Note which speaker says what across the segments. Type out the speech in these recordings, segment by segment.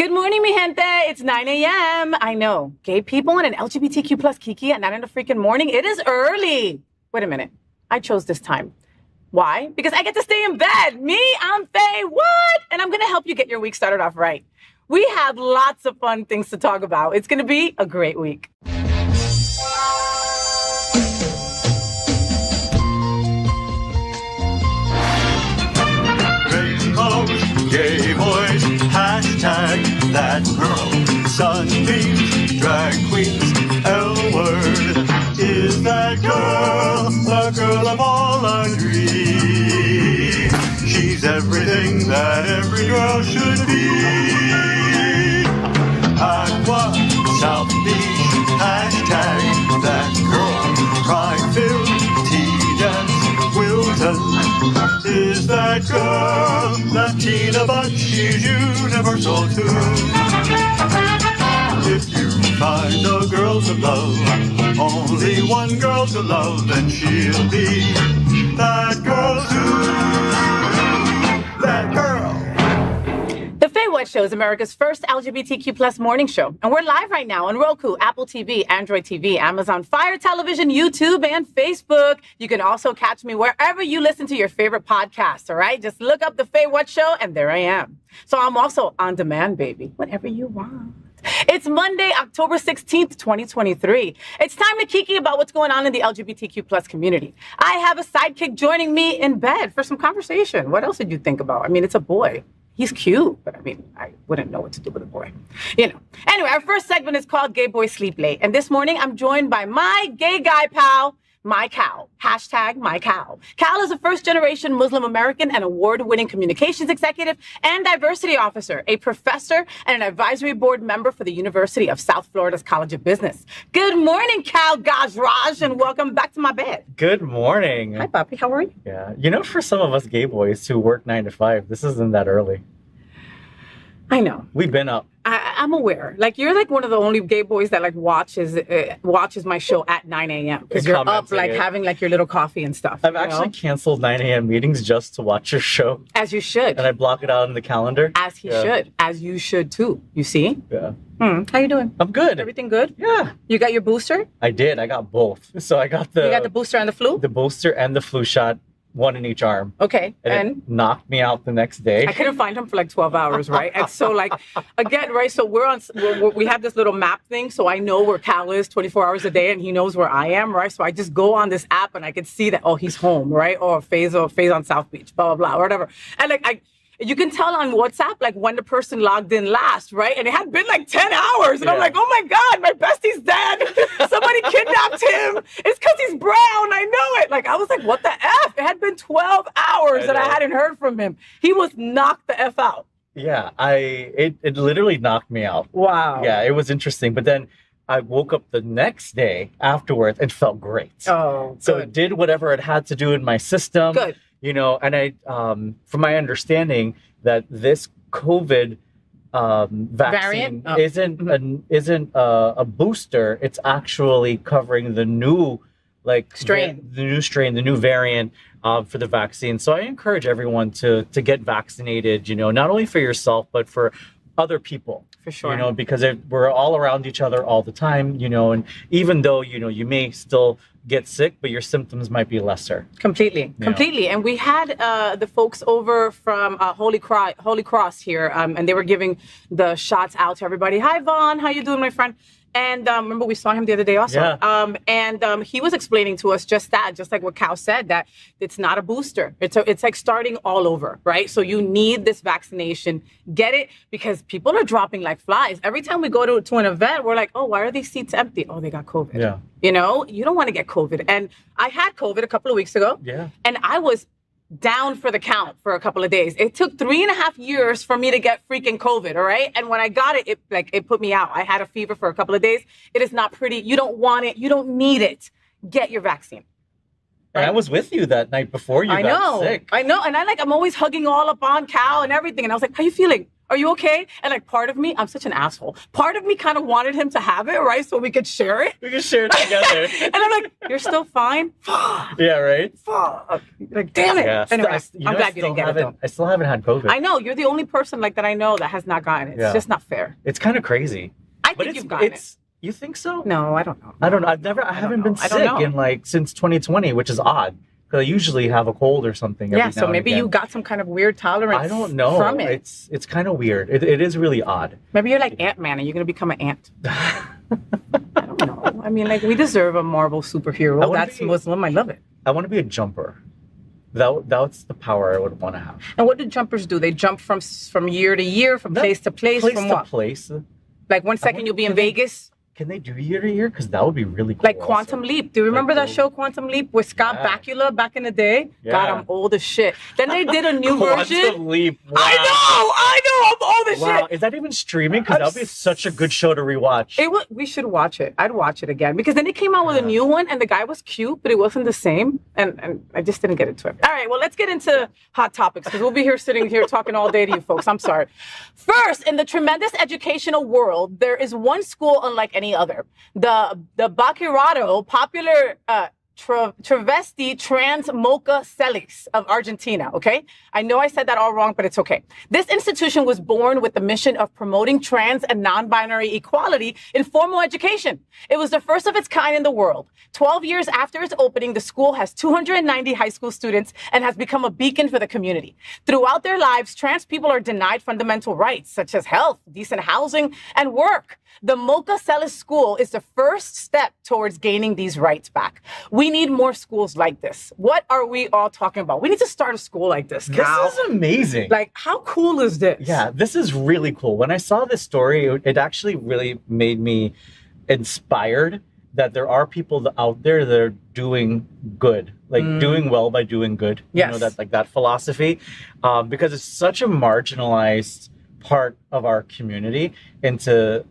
Speaker 1: Good morning, mi gente. It's 9 a.m. I know. Gay people and an LGBTQ plus Kiki at 9 in the freaking morning. It is early. Wait a minute. I chose this time. Why? Because I get to stay in bed. Me, I'm FayWhat? And I'm going to help you get your week started off right. We have lots of fun things to talk about. It's going to be a great week.
Speaker 2: Gay boys, hashtag that girl. Sunbeams, drag queens, L-word. Is that girl the girl of all our dreams? She's everything that every girl should be. Aqua, South Beach, hashtag that girl. Pride-filled, tea-dance, Wilton. Is that girl Latina, but she's universal too. If you find a girl to love, only one girl to love, then she'll be that girl too. That girl.
Speaker 1: The FayWhat Show is America's first LGBTQ plus morning show. And we're live right now on Roku, Apple TV, Android TV, Amazon Fire Television, YouTube, and Facebook. You can also catch me wherever you listen to your favorite podcasts, all right? Just look up The FayWhat Show, and there I am. So I'm also on demand, baby, whatever you want. It's Monday, October 16th, 2023. It's time to kiki about what's going on in the LGBTQ plus community. I have a sidekick joining me in bed for some conversation. What else did you think about? I mean, it's a boy. He's cute, but I mean, I wouldn't know what to do with a boy, you know. Anyway, our first segment is called Gay Boys Sleep Late. And this morning, I'm joined by my gay guy pal, my Kal. Hashtag my Kal. Kal is a first-generation Muslim American and award-winning communications executive and diversity officer, a professor and an advisory board member for the University of South Florida's College of Business. Good morning, Kal Gajraj, and welcome back to my bed.
Speaker 3: Good morning.
Speaker 1: Hi, Papi. How are you?
Speaker 3: Yeah. You know, for some of us gay boys who work 9 to 5, this isn't that early.
Speaker 1: I know.
Speaker 3: We've been up.
Speaker 1: I'm aware. Like, you're like one of the only gay boys that like watches my show at 9 a.m. because you're up like having like your little coffee and stuff.
Speaker 3: I've actually canceled 9 a.m. meetings just to watch your show.
Speaker 1: As you should.
Speaker 3: And I block it out in the calendar.
Speaker 1: As he should. As you should too. You see?
Speaker 3: Yeah.
Speaker 1: How you doing?
Speaker 3: I'm good.
Speaker 1: Everything good?
Speaker 3: Yeah.
Speaker 1: You got your booster?
Speaker 3: I did. I got both. So I got
Speaker 1: You got the booster and the flu?
Speaker 3: The booster and the flu shot. One in each arm.
Speaker 1: Okay.
Speaker 3: And it knocked me out the next day.
Speaker 1: I couldn't find him for like 12 hours, right? And so like, again, right? So we have this little map thing. So I know where Kal is 24 hours a day and he knows where I am, right? So I just go on this app and I can see that, oh, he's home, right? Or Fay's on South Beach, blah, blah, blah, whatever. And like, you can tell on WhatsApp, like when the person logged in last, right? And it had been like 10 hours. And I'm like, oh my God, my bestie's dead. Somebody kidnapped him. It's because he's brown. I know it. Like, I was like, what the F? It had been 12 hours that I hadn't heard from him. He was knocked the F out.
Speaker 3: Yeah, it literally knocked me out.
Speaker 1: Wow.
Speaker 3: Yeah, it was interesting. But then I woke up the next day afterwards and felt great.
Speaker 1: Oh,
Speaker 3: so
Speaker 1: good.
Speaker 3: It did whatever it had to do in my system.
Speaker 1: Good.
Speaker 3: You know, and I, from my understanding, that this COVID vaccine isn't a booster. It's actually covering the new
Speaker 1: strain,
Speaker 3: the new variant for the vaccine. So I encourage everyone to get vaccinated. You know, not only for yourself but for other people.
Speaker 1: For sure.
Speaker 3: You know, because we're all around each other all the time. You know, and even though you may still get sick, but your symptoms might be lesser.
Speaker 1: Completely. And we had the folks over from Holy Cross here, and they were giving the shots out to everybody. Hi, Vaughn. How you doing, my friend? And remember, we saw him the other day also.
Speaker 3: Yeah.
Speaker 1: And he was explaining to us just like what Kal said, that it's not a booster. It's like starting all over, right? So you need this vaccination. Get it? Because people are dropping like flies. Every time we go to an event, we're like, oh, why are these seats empty? Oh, they got COVID.
Speaker 3: Yeah.
Speaker 1: You know, you don't want to get COVID. And I had COVID a couple of weeks ago.
Speaker 3: Yeah.
Speaker 1: And I was down for the count for a couple of days. It took 3.5 years for me to get freaking COVID, all right? And when I got it, it put me out. I had a fever for a couple of days. It is not pretty. You don't want it. You don't need it. Get your vaccine.
Speaker 3: Right? And I was with you that night before you got sick.
Speaker 1: I know. And I'm always hugging all up on Kal and everything. And I was like, how you feeling? Are you okay? And like part of me, I'm such an asshole. Part of me kind of wanted him to have it, right? So we could share it.
Speaker 3: We can share it together.
Speaker 1: And I'm like, you're still fine?
Speaker 3: Yeah, right?
Speaker 1: Fuck. Like, damn it.
Speaker 3: Yeah.
Speaker 1: Anyway,
Speaker 3: I'm glad you didn't get it though. I still haven't had COVID.
Speaker 1: I know, you're the only person like that I know that has not gotten it. It's just not fair.
Speaker 3: It's kind of crazy.
Speaker 1: I think you've gotten it.
Speaker 3: You think so?
Speaker 1: No, I don't know.
Speaker 3: I don't know. I haven't been sick in like since 2020, which is odd. Because I usually have a cold or something.
Speaker 1: Yeah, so maybe you got some kind of weird tolerance.
Speaker 3: I don't know.
Speaker 1: From it.
Speaker 3: It's kind of weird. It is really odd.
Speaker 1: Maybe you're like Ant-Man and you're going to become an ant. I don't know. I mean, like, we deserve a Marvel superhero. That's Muslim. I love it.
Speaker 3: I want to be a jumper. That's the power I would want to have.
Speaker 1: And what do jumpers do? They jump from year to year, from place to place, from what?
Speaker 3: Place.
Speaker 1: Like 1 second you'll be in Vegas.
Speaker 3: Can they do year to year? Because that would be really cool.
Speaker 1: Like Quantum Leap. Do you remember that show, Quantum Leap, with Scott Bakula back in the day? Yeah. God, I'm old as shit. Then they did a new version.
Speaker 3: Quantum Leap. Wow.
Speaker 1: I know, I'm old as shit.
Speaker 3: Is that even streaming? Because that would be such a good show to rewatch.
Speaker 1: We should watch it. I'd watch it again. Because then they came out with a new one, and the guy was cute, but it wasn't the same. And I just didn't get into it. All right, well, let's get into hot topics, because we'll be here sitting here talking all day to you folks. I'm sorry. First, in the tremendous educational world, there is one school unlike any other. The Bacurado, popular travesti trans mocha celis of Argentina, okay? I know I said that all wrong, but it's okay. This institution was born with the mission of promoting trans and non-binary equality in formal education. It was the first of its kind in the world. 12 years after its opening, the school has 290 high school students and has become a beacon for the community. Throughout their lives, trans people are denied fundamental rights, such as health, decent housing, and work. The Mocha Celis School is the first step towards gaining these rights back. We need more schools like this. What are we all talking about? We need to start a school like this now.
Speaker 3: This is amazing.
Speaker 1: Like, how cool is this?
Speaker 3: Yeah, this is really cool. When I saw this story, it actually really made me inspired that there are people out there that are doing good, like doing well by doing good.
Speaker 1: Yes.
Speaker 3: You know, that philosophy, because it's such a marginalized part of our community, and to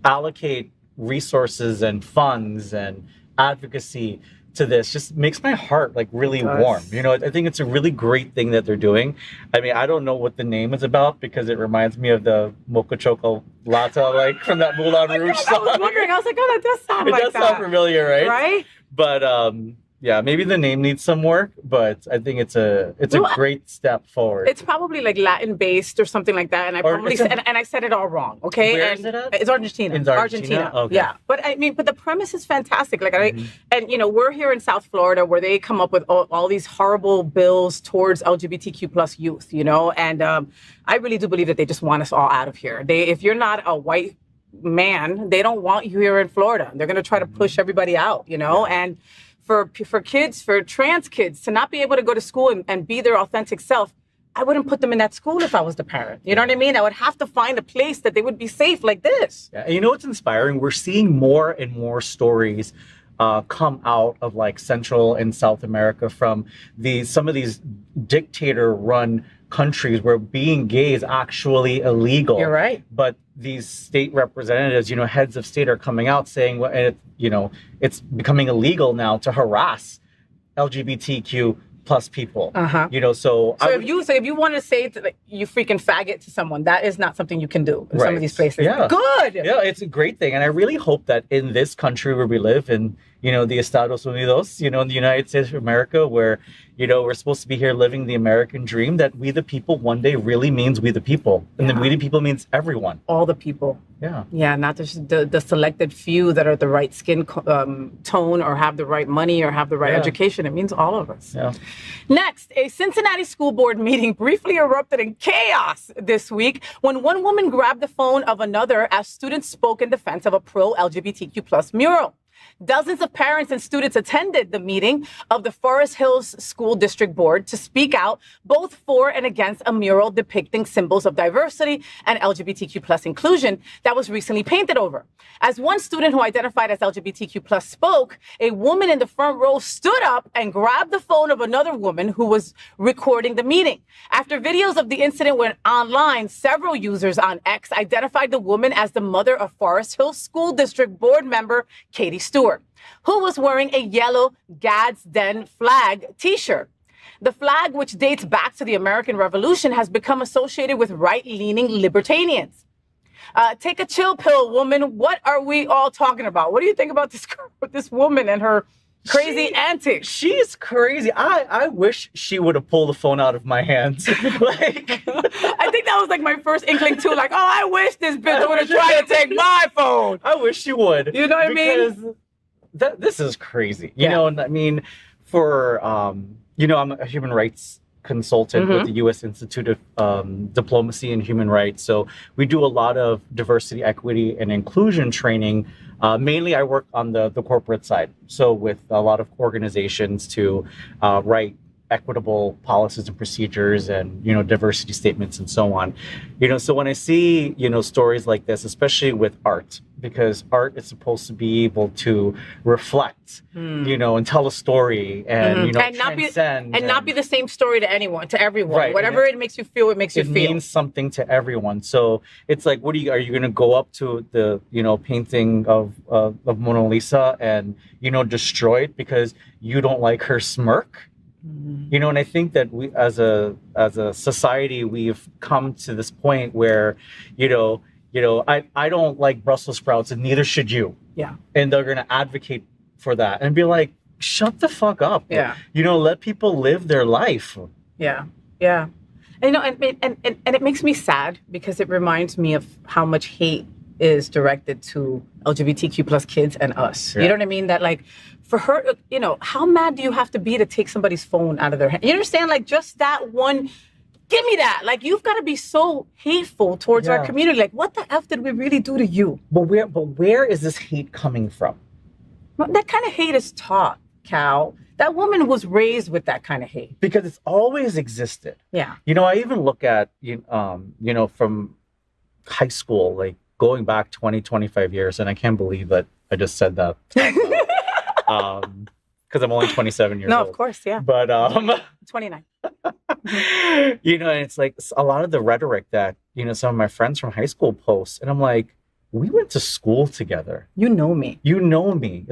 Speaker 3: allocate resources and funds and advocacy to this just makes my heart like really warm. I think it's a really great thing that they're doing. I mean, I don't know what the name is about because it reminds me of the Mocha Chocolate, like from that Moulin Rouge song.
Speaker 1: I was wondering, I was like, oh, that does sound like that.
Speaker 3: It does sound familiar, right?
Speaker 1: Right?
Speaker 3: But yeah, maybe the name needs some work, but I think it's a great step forward.
Speaker 1: It's probably like Latin based or something like that, and I said it all wrong. Okay,
Speaker 3: where is it at?
Speaker 1: It's Argentina.
Speaker 3: In Argentina. Okay.
Speaker 1: Yeah, but but the premise is fantastic. Like, we're here in South Florida where they come up with all these horrible bills towards LGBTQ plus youth. And I really do believe that they just want us all out of here. If you're not a white man, they don't want you here in Florida. They're going to try to push everybody out. And for kids, for trans kids, to not be able to go to school and be their authentic self, I wouldn't put them in that school if I was the parent. You know what I mean? I would have to find a place that they would be safe like this.
Speaker 3: Yeah, and what's inspiring? We're seeing more and more stories come out of like Central and South America from some of these dictator-run countries where being gay is actually illegal.
Speaker 1: You're right.
Speaker 3: But these state representatives, heads of state are coming out saying, it's becoming illegal now to harass LGBTQ plus people. So
Speaker 1: if you want to say you freaking faggot to someone, that is not something you can do in some of these places.
Speaker 3: Yeah.
Speaker 1: Good.
Speaker 3: Yeah, it's a great thing. And I really hope that in this country where we live, in the Estados Unidos, in the United States of America, where we're supposed to be here living the American dream, that we the people one day really means we the people. And then we the people means everyone.
Speaker 1: All the people.
Speaker 3: Yeah.
Speaker 1: Yeah, not just the selected few that are the right skin tone or have the right money or have the right education. It means all of us. Yeah. Next, a Cincinnati school board meeting briefly erupted in chaos this week when one woman grabbed the phone of another as students spoke in defense of a pro-LGBTQ plus mural. Dozens of parents and students attended the meeting of the Forest Hills School District Board to speak out both for and against a mural depicting symbols of diversity and LGBTQ plus inclusion that was recently painted over. As one student who identified as LGBTQ plus spoke, a woman in the front row stood up and grabbed the phone of another woman who was recording the meeting. After videos of the incident went online, several users on X identified the woman as the mother of Forest Hills School District Board member Katie Stewart, who was wearing a yellow Gad's Den flag t-shirt. The flag, which dates back to the American Revolution, has become associated with right-leaning libertarians. Take a chill pill, woman. What are we all talking about? What do you think about this woman and her crazy antics?
Speaker 3: She's crazy. I wish she would have pulled the phone out of my hands. Like,
Speaker 1: I think that was like my first inkling too. Like, oh, I wish this bitch would have tried to take my phone.
Speaker 3: I wish she would.
Speaker 1: You know what I mean?
Speaker 3: Because this is crazy. You know, and I mean, for you know, I'm a human rights consultant with the U.S. Institute of Diplomacy and Human Rights. So we do a lot of diversity, equity, and inclusion training. Mainly, I work on the corporate side. So with a lot of organizations to write equitable policies and procedures and, you know, diversity statements and so on. You know, so when I see, you know, stories like this, especially with art, because art is supposed to be able to reflect, you know, and tell a story and, you know,
Speaker 1: and
Speaker 3: transcend.
Speaker 1: Not be the same story to anyone, to everyone.
Speaker 3: Right.
Speaker 1: Whatever it makes you feel, it makes you feel.
Speaker 3: It means something to everyone. So it's like, are you going to go up to the, you know, painting of Mona Lisa and, you know, destroy it because you don't like her smirk? You know, and I think that we, as a society, we've come to this point where, you know, I don't like Brussels sprouts, and neither should you. Yeah. And they're going to advocate for that and be like, shut the fuck up. Yeah. You know, let people live their life. Yeah.
Speaker 1: Yeah. And, you know, and it makes me sad because it reminds me of how much hate is directed to LGBTQ plus kids and us. Yeah. You know what I mean? That, like, for her, you know, how mad do you have to be to take somebody's phone out of their hand? You understand? Like, just that one, give me that. Like, you've got to be so hateful towards our community. Like, what the F did we really do to you?
Speaker 3: But where is this hate coming from?
Speaker 1: That kind of hate is taught, Kal. That woman was raised with that kind of hate.
Speaker 3: Because it's always existed. Yeah. You know, I even look at, you know, from high school, like going back 20, 25 years, and I can't believe that I just said that. Because I'm only 27 years old.
Speaker 1: No, of course, yeah.
Speaker 3: But
Speaker 1: 29.
Speaker 3: You know, and it's like a lot of the rhetoric that, you know, some of my friends from high school post, and I'm like, we went to school together.
Speaker 1: You know me.
Speaker 3: You know me.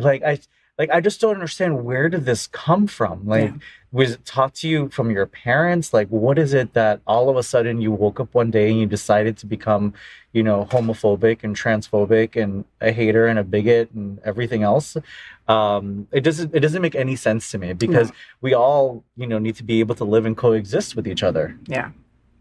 Speaker 3: I just don't understand, where did this come from? Like, was it taught to you from your parents? Like, what is it that all of a sudden you woke up one day and you decided to become, you know, homophobic and transphobic and a hater and a bigot and everything else? It doesn't make any sense to me, because we all, you know, need to be able to live and coexist with each other.
Speaker 1: Yeah.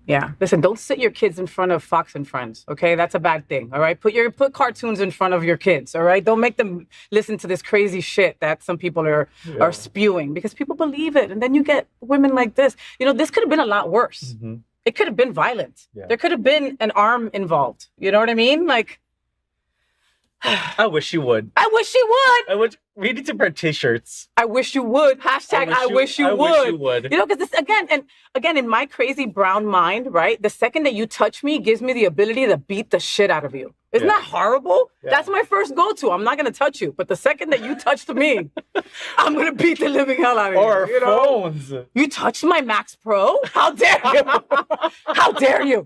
Speaker 1: Yeah. Listen, don't sit your kids in front of Fox and Friends, okay? That's a bad thing, all right? Put cartoons in front of your kids, all right? Don't make them listen to this crazy shit that some people are spewing, because people believe it. And then you get women like this. You know, this could have been a lot worse. Mm-hmm. It could have been violent. Yeah. There could have been an arm involved. You know what I mean? Like,
Speaker 3: I wish you would.
Speaker 1: I wish you would.
Speaker 3: We need to print T-shirts.
Speaker 1: I wish you would. Hashtag I wish you would. You know, because this again, in my crazy brown mind, right? The second that you touch me gives me the ability to beat the shit out of you. Isn't that horrible? Yeah. That's my first go-to. I'm not gonna touch you, but the second that you touch me, I'm gonna beat the living hell out of you.
Speaker 3: Or you phones.
Speaker 1: Know? You touched my Max Pro? How dare you? How dare you?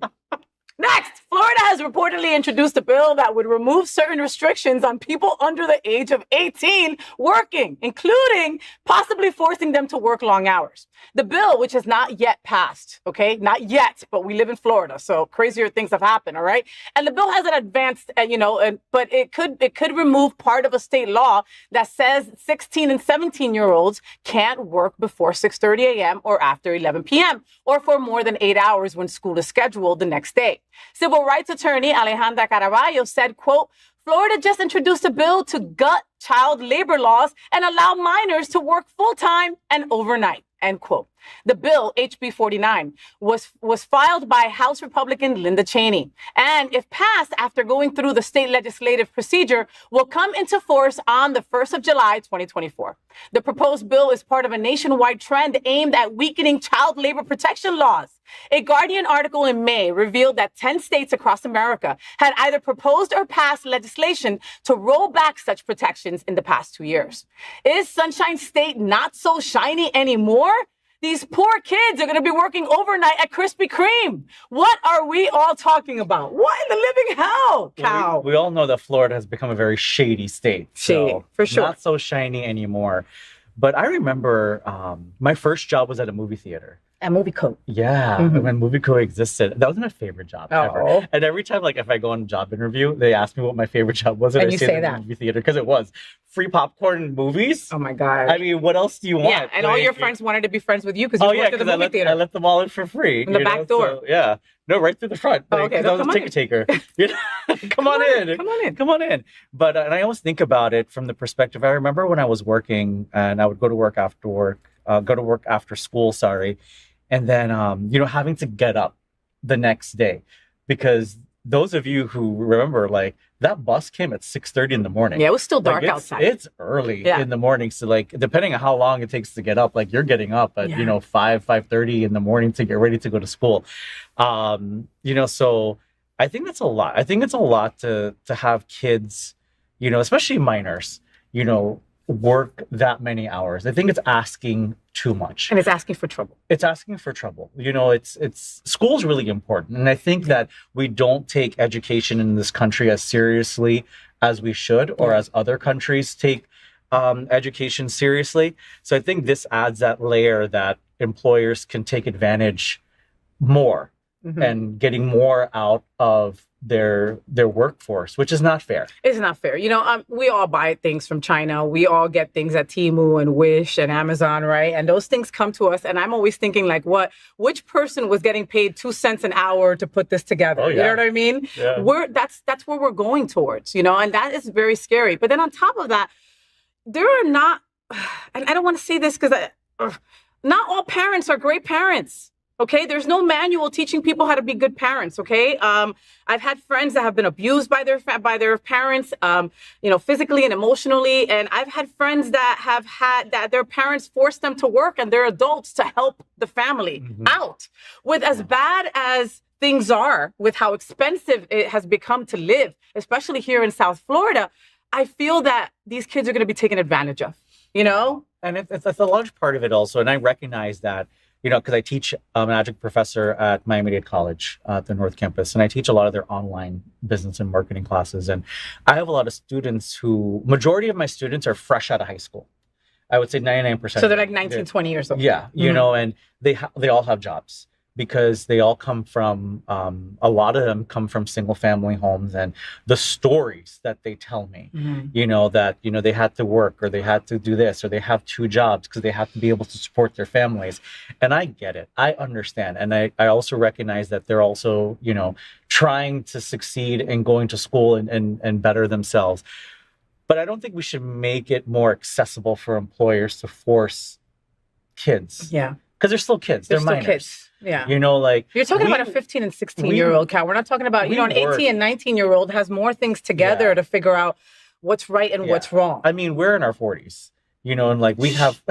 Speaker 1: Next, Florida has reportedly introduced a bill that would remove certain restrictions on people under the age of 18 working, including possibly forcing them to work long hours. The bill, which has not yet passed, okay? Not yet, but we live in Florida, so crazier things have happened, all right? And the bill hasn't advanced, but it could remove part of a state law that says 16 and 17-year-olds can't work before 6:30 a.m. or after 11 p.m. or for more than 8 hours when school is scheduled the next day. Civil rights attorney Alejandra Caraballo said, quote, Florida just introduced a bill to gut child labor laws and allow minors to work full-time and overnight, end quote. The bill, HB 49, was filed by House Republican Linda Cheney, and if passed after going through the state legislative procedure, will come into force on the 1st of July, 2024. The proposed bill is part of a nationwide trend aimed at weakening child labor protection laws. A Guardian article in May revealed that 10 states across America had either proposed or passed legislation to roll back such protections in the past 2 years. Is Sunshine State not so shiny anymore? These poor kids are going to be working overnight at Krispy Kreme. What are we all talking about? What in the living hell, Kal?
Speaker 3: Well, we all know that Florida has become a very shady state.
Speaker 1: Shady, for sure.
Speaker 3: Not so shiny anymore. But I remember my first job was at a movie theater.
Speaker 1: A movie coat.
Speaker 3: Yeah, when movie co existed, that was my favorite job ever. And every time, like, if I go on a job interview, they ask me what my favorite job was,
Speaker 1: and
Speaker 3: I
Speaker 1: you say
Speaker 3: the
Speaker 1: that
Speaker 3: movie theater because it was free popcorn and movies.
Speaker 1: Oh my god!
Speaker 3: I mean, what else do you want?
Speaker 1: Yeah, and all your friends wanted to be friends with you because you worked at the movie theater.
Speaker 3: I let them all in for free
Speaker 1: in the back door.
Speaker 3: So, yeah, no, right through the front. Like,
Speaker 1: okay,
Speaker 3: I was a ticket taker. Come on in. But and I always think about it from the perspective. I remember when I was working, and I would go to work after school. Sorry. And then, having to get up the next day, because those of you who remember, like, that bus came at 6:30 in the morning.
Speaker 1: Yeah, it was still dark outside.
Speaker 3: It's early in the morning. So, like, depending on how long it takes to get up, like, you're getting up at, 5:30 in the morning to get ready to go to school. So I think that's a lot. I think it's a lot to have kids, especially minors, work that many hours. I think it's asking too much.
Speaker 1: And it's asking for trouble.
Speaker 3: It's school's really important. And I think that we don't take education in this country as seriously as we should, or as other countries take education seriously. So I think this adds that layer that employers can take advantage more and getting more out of their workforce, which is not fair.
Speaker 1: It's not fair. We all buy things from China. We all get things at Temu and Wish and Amazon, right? And those things come to us. And I'm always thinking, like, which person was getting paid 2 cents an hour to put this together? Oh, yeah. You know what I mean? Yeah. That's where we're going towards, and that is very scary. But then on top of that, there are not, and I don't want to say this because not all parents are great parents. Okay, there's no manual teaching people how to be good parents. Okay, I've had friends that have been abused by their parents, physically and emotionally, and I've had friends that have had that their parents forced them to work and they're adults to help the family out. With as bad as things are, with how expensive it has become to live, especially here in South Florida, I feel that these kids are going to be taken advantage of.
Speaker 3: And it's a large part of it also, and I recognize that. Because I teach, I'm an adjunct professor at Miami-Dade College at the North Campus, and I teach a lot of their online business and marketing classes. And I have a lot of students majority of my students are fresh out of high school. I would say 99%.
Speaker 1: So they're like 19, 20 years old.
Speaker 3: Yeah, and they all have jobs because they all come from, a lot of them come from single family homes, and the stories that they tell me, that, they had to work or they had to do this or they have 2 jobs because they have to be able to support their families. And I get it. I understand. And I also recognize that they're also, trying to succeed and going to school and better themselves. But I don't think we should make it more accessible for employers to force kids.
Speaker 1: Yeah.
Speaker 3: Because they're still kids. They're minors.
Speaker 1: Kids. Yeah.
Speaker 3: You're
Speaker 1: talking about a 15 and 16-year-old, Cal. We're not talking about, an 18 and 19-year-old has more things together to figure out what's right and what's wrong.
Speaker 3: I mean, we're in our 40s, and like we have.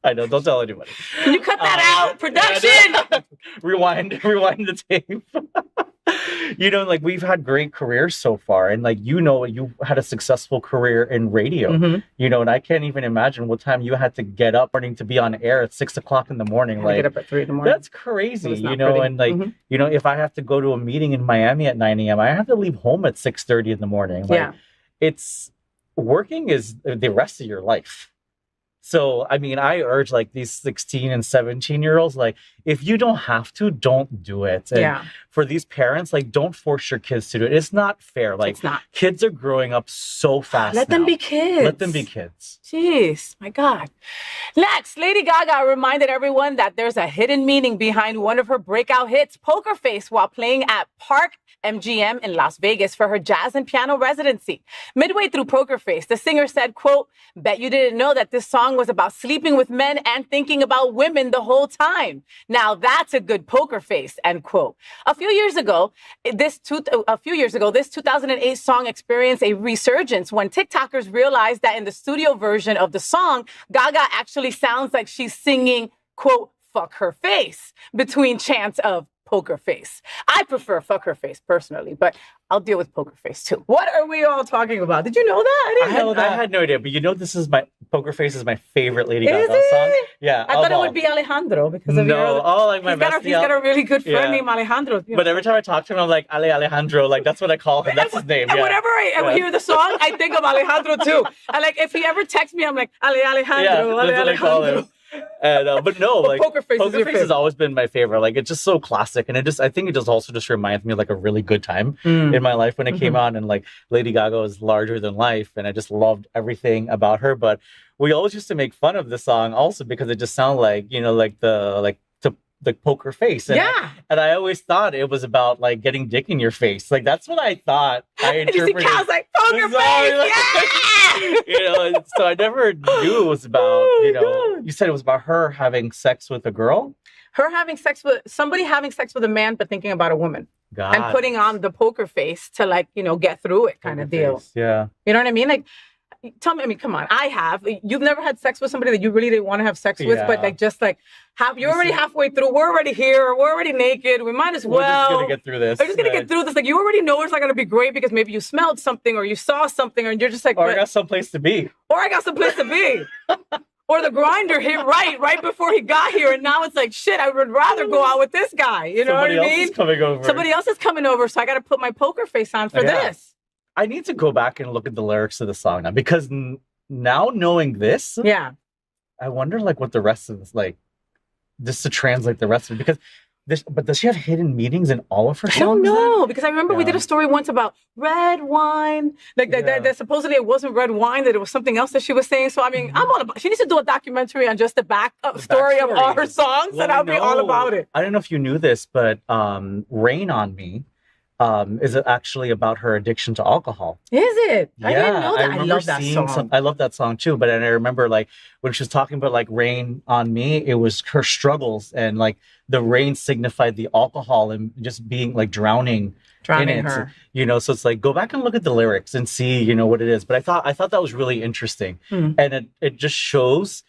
Speaker 3: I know, don't tell anybody.
Speaker 1: Can you cut that out? Production!
Speaker 3: Rewind the tape. Like we've had great careers so far. And like, you had a successful career in radio, and I can't even imagine what time you had to get up morning to be on air at 6 o'clock in the morning.
Speaker 1: Like, get up at 3 in the morning.
Speaker 3: That's crazy, and like, if I have to go to a meeting in Miami at 9 a.m., I have to leave home at 6:30 in the morning. Like, working is the rest of your life. So, I mean, I urge like these 16 and 17-year-olds, like, if you don't have to, don't do it. And for these parents, like, don't force your kids to do it. It's not fair. Like, kids are growing up so fast.
Speaker 1: Let them be kids.
Speaker 3: Let them be kids.
Speaker 1: Jeez, my God. Next, Lady Gaga reminded everyone that there's a hidden meaning behind one of her breakout hits, Poker Face, while playing at Park MGM in Las Vegas for her jazz and piano residency. Midway through Poker Face, the singer said, quote, "Bet you didn't know that this song was about sleeping with men and thinking about women the whole time. Now that's a good poker face," end quote. A few years ago, this 2008 song experienced a resurgence when TikTokers realized that in the studio version of the song, Gaga actually sounds like she's singing, quote, "fuck her face," between chants of Poker Face. I prefer Fuck Her Face personally, but I'll deal with Poker Face too. What are we all talking about? Did you know that? I didn't know that.
Speaker 3: I had no idea, but this is Poker Face is my favorite Lady
Speaker 1: Is
Speaker 3: Gaga
Speaker 1: it?
Speaker 3: song. Yeah.
Speaker 1: I thought it would be Alejandro because of he's got a really good friend named Alejandro.
Speaker 3: But every time I talk to him, I'm like, Alejandro, like that's what I call him. That's his name.
Speaker 1: And whenever I hear the song, I think of Alejandro too. And like if he ever texts me, I'm like, Alejandro,
Speaker 3: that's what I call him. And but no, like
Speaker 1: Poker Face
Speaker 3: has always been my favorite. Like it's just so classic, and I think it just also just reminds me of like a really good time in my life when it came out, and like Lady Gaga was larger than life, and I just loved everything about her. But we always used to make fun of the song also because it just sounded like the Poker Face. And and I always thought it was about like getting dick in your face. Like that's what I thought. I interpreted.
Speaker 1: And you see Cal's like Poker Face.
Speaker 3: So I never knew it was about, you said it was about her having sex with a girl?
Speaker 1: Her having sex with somebody having sex with a man, but thinking about a woman. And putting on the poker face to like, get through it kind of deal.
Speaker 3: Yeah.
Speaker 1: You know what I mean? Like, tell me, I mean, come on. I have. You've never had sex with somebody that you really didn't want to have sex with, but like just like you're already halfway through. We're already here. We're already naked. We might as well.
Speaker 3: We're just gonna get through this.
Speaker 1: We're just gonna get through this. Like you already know it's not gonna be great because maybe you smelled something or you saw something, and you're just like,
Speaker 3: or I got someplace to be.
Speaker 1: Or I got someplace to be. Or the grinder hit right before he got here, and now it's like, shit, I would rather go out with this guy. You know what I mean?
Speaker 3: Somebody else is coming over.
Speaker 1: Somebody else is coming over, so I got to put my poker face on for this.
Speaker 3: I need to go back and look at the lyrics of the song now because now knowing this, I wonder like what the rest of this like, just to translate the rest of it because. But does she have hidden meanings in all of her songs?
Speaker 1: I don't know, because I remember we did a story once about red wine. Like that supposedly it wasn't red wine, that it was something else that she was saying. So I mean, I'm all about. She needs to do a documentary on just the story of all her songs, and I'll be all about it.
Speaker 3: I don't know if you knew this, but "Rain on Me" is actually about her addiction to alcohol.
Speaker 1: Is it?
Speaker 3: Yeah,
Speaker 1: I didn't know that.
Speaker 3: I love that song. I love that song too. But I remember like when she was talking about like "Rain on Me," it was her struggles and like the rain signified the alcohol and just being like drowning in it.
Speaker 1: Her.
Speaker 3: So it's like go back and look at the lyrics and see what it is. But I thought that was really interesting, and it just shows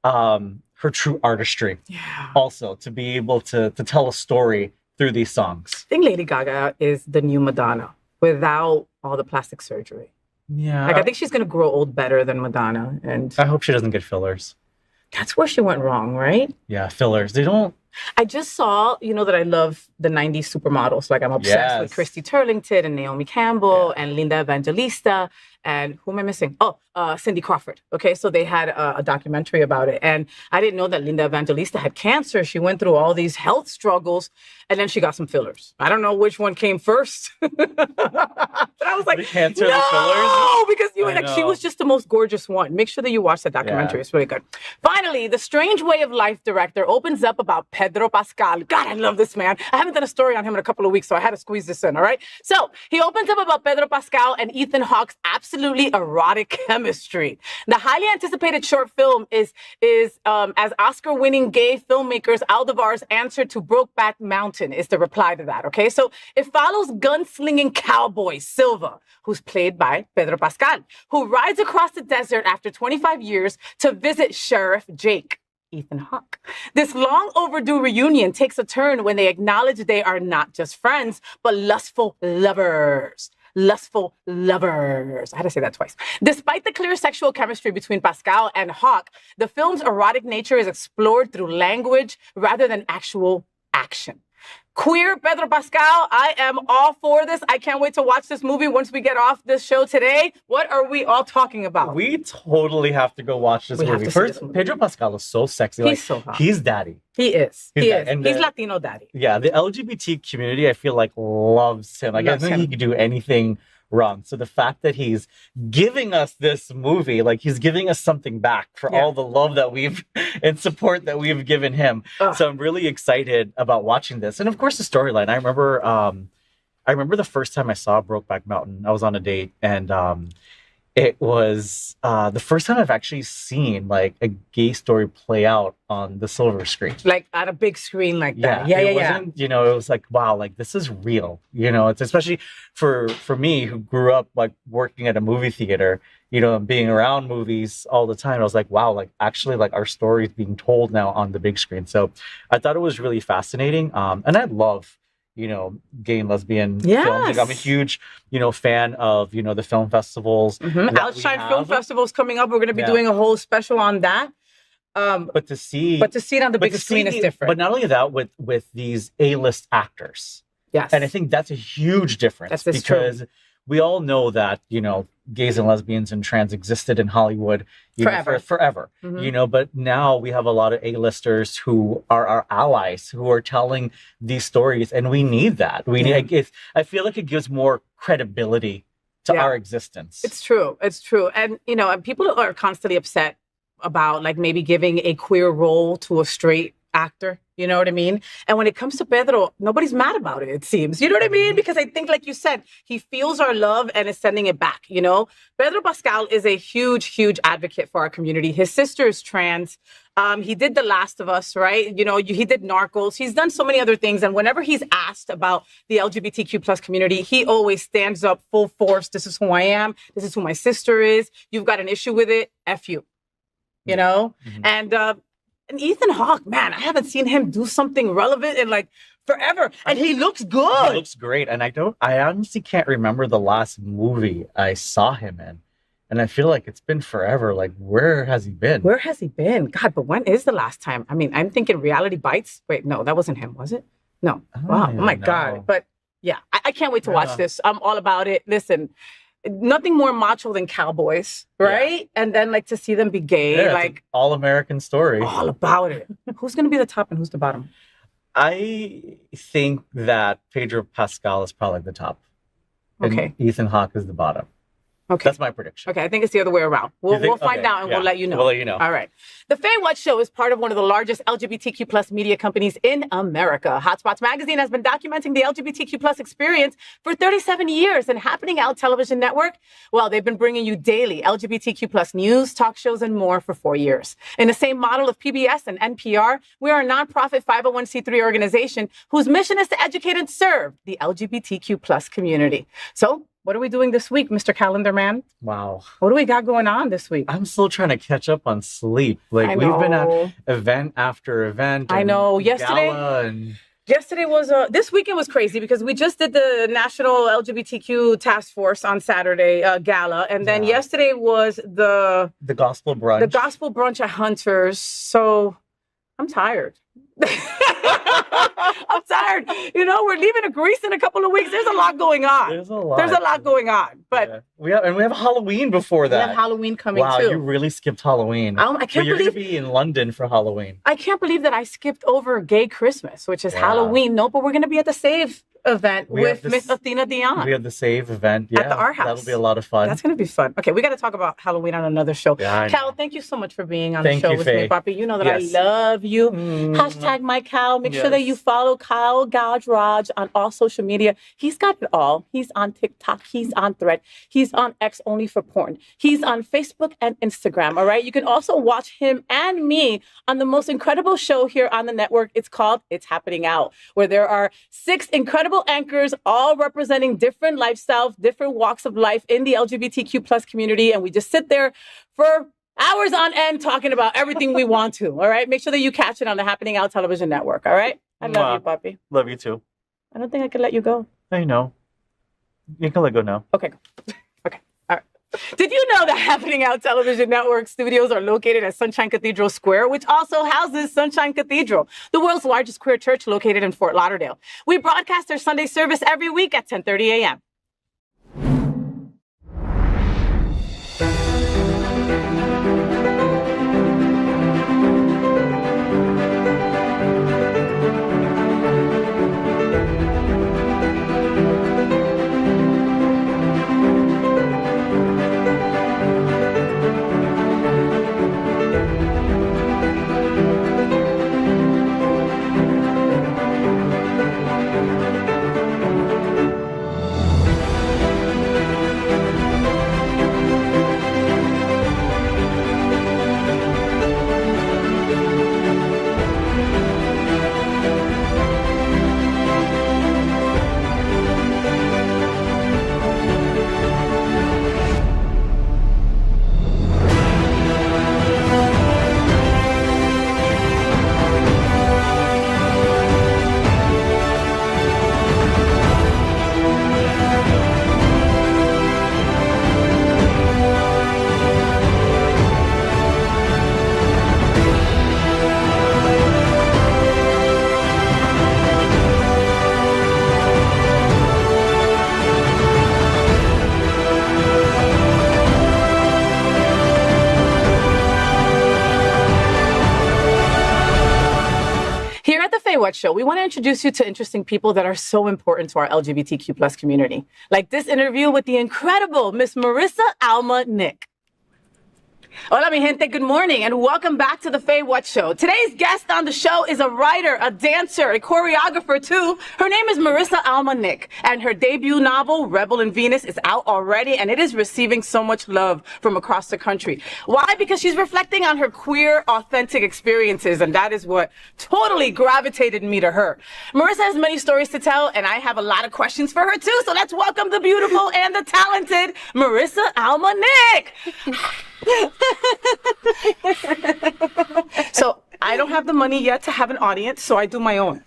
Speaker 3: her true artistry.
Speaker 1: Yeah.
Speaker 3: Also to be able to tell a story through these songs.
Speaker 1: I think Lady Gaga is the new Madonna without all the plastic surgery.
Speaker 3: Yeah.
Speaker 1: Like I think she's gonna grow old better than Madonna, and
Speaker 3: I hope she doesn't get fillers.
Speaker 1: That's where she went wrong, right?
Speaker 3: Yeah, fillers. They don't.
Speaker 1: I just saw, that I love the 90s supermodels. Like I'm obsessed with Christy Turlington and Naomi Campbell and Linda Evangelista. And who am I missing? Oh, Cindy Crawford. Okay, so they had a documentary about it. And I didn't know that Linda Evangelista had cancer. She went through all these health struggles and then she got some fillers. I don't know which one came first. But I was like,
Speaker 3: the cancer,
Speaker 1: no,
Speaker 3: the fillers?
Speaker 1: Because she was just the most gorgeous one. Make sure that you watch that documentary. It's really good. Finally, The Strange Way of Life director opens up about Pedro Pascal. God, I love this man. I haven't done a story on him in a couple of weeks, so I had to squeeze this in, all right? So he opens up about Pedro Pascal and Ethan Hawke's absolutely erotic chemistry. The highly anticipated short film is as Oscar-winning gay filmmakers Almodovar's answer to Brokeback Mountain is the reply to that, okay? So it follows gunslinging cowboy Silva, who's played by Pedro Pascal, who rides across the desert after 25 years to visit Sheriff Jake, Ethan Hawke. This long overdue reunion takes a turn when they acknowledge they are not just friends, but lustful lovers. Lustful lovers. I had to say that twice. Despite the clear sexual chemistry between Pascal and Hawke, the film's erotic nature is explored through language rather than actual action. Queer Pedro Pascal, I am all for this. I can't wait to watch this movie once we get off this show today. What are we all talking about?
Speaker 3: We totally have to go watch this movie. First, Pedro Pascal is so sexy.
Speaker 1: He's so hot.
Speaker 3: He's daddy.
Speaker 1: He is.
Speaker 3: And
Speaker 1: he's Latino daddy.
Speaker 3: Yeah, the LGBT community, I feel like, loves him. Like, I think he could do anything wrong. So the fact that he's giving us this movie, like he's giving us something back for all the love that we've and support that we've given him. So I'm really excited about watching this. And of course the storyline. I remember the first time I saw Brokeback Mountain. I was on a date and it was the first time I've actually seen like a gay story play out on the silver screen.
Speaker 1: Like on a big screen like that. Yeah,
Speaker 3: it wasn't, you know, it was like, wow, like this is real. You know, it's especially for me who grew up like working at a movie theater, you know, and being around movies all the time. I was like, wow, like actually like our story is being told now on the big screen. So I thought it was really fascinating. And I love, you know, gay and lesbian films. Like, I'm a huge, you know, fan of, you know, the film festivals.
Speaker 1: Outshine Film Festival is coming up. We're going to be doing a whole special on that.
Speaker 3: But to see
Speaker 1: it on the big screen is different.
Speaker 3: But not only that, with these A-list actors.
Speaker 1: Yes.
Speaker 3: And I think that's a huge difference because we all know that, you know, gays and lesbians and trans existed in Hollywood forever. You know, but now we have a lot of A-listers who are our allies, who are telling these stories, and we need that. We need. I feel like it gives more credibility to our existence.
Speaker 1: It's true. It's true. And, you know, and people are constantly upset about like maybe giving a queer role to a straight actor. You know what I mean? And when it comes to Pedro, nobody's mad about it, it seems. You know what I mean? Because I think, like you said, he feels our love and is sending it back, you know? Pedro Pascal is a huge, huge advocate for our community. His sister is trans. He did The Last of Us, right? You know, he did Narcos. He's done so many other things. And whenever he's asked about the LGBTQ plus community, he always stands up full force. This is who I am. This is who my sister is. You've got an issue with it. F you. You know? And Ethan Hawke, man, I haven't seen him do something relevant in like forever. And he looks good.
Speaker 3: He looks great. And I honestly can't remember the last movie I saw him in. And I feel like it's been forever. Like, where has he been?
Speaker 1: Where has he been? God, but when is the last time? I mean, I'm thinking Reality Bites. Wait, no, that wasn't him, was it? No. Wow. Oh my God. But yeah, I can't wait to watch this. I'm all about it. Listen, nothing more macho than cowboys, right? And then like to see them be gay, like
Speaker 3: all-American story.
Speaker 1: All about it. Who's going to be the top and who's the bottom?
Speaker 3: I think that Pedro Pascal is probably the top. And Ethan Hawke is the bottom. Okay. That's my prediction.
Speaker 1: Okay, I think it's the other way around. We'll find out and we'll let you know.
Speaker 3: We'll let you know.
Speaker 1: All right. The FayWhat Show is part of one of the largest LGBTQ plus media companies in America. Hotspots Magazine has been documenting the LGBTQ plus experience for 37 years, and Happening Out Television Network, well, they've been bringing you daily LGBTQ plus news, talk shows, and more for 4 years. In the same model of PBS and NPR, we are a nonprofit 501c3 organization whose mission is to educate and serve the LGBTQ plus community. So, what are we doing this week, Mr. Calendar Man?
Speaker 3: Wow.
Speaker 1: What do we got going on this week?
Speaker 3: I'm still trying to catch up on sleep. Like, we've been at event after event.
Speaker 1: I know. Yesterday was, this weekend was crazy because we just did the National LGBTQ Task Force on Saturday, gala. And then yesterday was the
Speaker 3: gospel brunch.
Speaker 1: The gospel brunch at Hunter's. So I'm tired. I'm tired. You know, we're leaving to Greece in a couple of weeks. There's a lot going on. There's a lot going on. But
Speaker 3: we have Halloween before that.
Speaker 1: We have Halloween coming too.
Speaker 3: Wow, you really skipped Halloween.
Speaker 1: I can't believe
Speaker 3: you're going to be in London for Halloween.
Speaker 1: I can't believe that I skipped over Gay Christmas, which is Halloween. No, but we're going to be at the Save event with Miss Athena Dion.
Speaker 3: We have the Save event
Speaker 1: at the Art House.
Speaker 3: That'll be a lot of fun.
Speaker 1: That's going to be fun. Okay, we got to talk about Halloween on another show. Cal, thank you so much for being on the show with me, Papi. You know that I love you. Hashtag my Cal. Make sure that you follow Kal Gajraj on all social media. He's got it all. He's on TikTok. He's on Thread. He's on X only for porn. He's on Facebook and Instagram. All right. You can also watch him and me on the most incredible show here on the network. It's called It's Happening Out, where there are 6 incredible anchors, all representing different lifestyles, different walks of life in the LGBTQ plus community. And we just sit there for hours on end talking about everything we want to. All right. Make sure that you catch it on the Happening Out Television Network. All right. I love you, Papi.
Speaker 3: Love you too.
Speaker 1: I don't think I can let you go.
Speaker 3: I know. You can let go now.
Speaker 1: Okay. Okay. All right. Did you know that Happening Out Television Network studios are located at Sunshine Cathedral Square, which also houses Sunshine Cathedral, the world's largest queer church located in Fort Lauderdale? We broadcast our Sunday service every week at 10:30 a.m. FayWhat show, we want to introduce you to interesting people that are so important to our LGBTQ plus community. Like this interview with the incredible Miss Marissa Alma Nick. Hola, mi gente. Good morning, and welcome back to the FayWhat show. Today's guest on the show is a writer, a dancer, a choreographer, too. Her name is Marissa Alma Nick, and her debut novel, Rebel in Venus, is out already, and it is receiving so much love from across the country. Why? Because she's reflecting on her queer, authentic experiences, and that is what totally gravitated me to her. Marissa has many stories to tell, and I have a lot of questions for her, too, so let's welcome the beautiful and the talented Marissa Alma Nick. So I don't have the money yet to have an audience, so I do my own.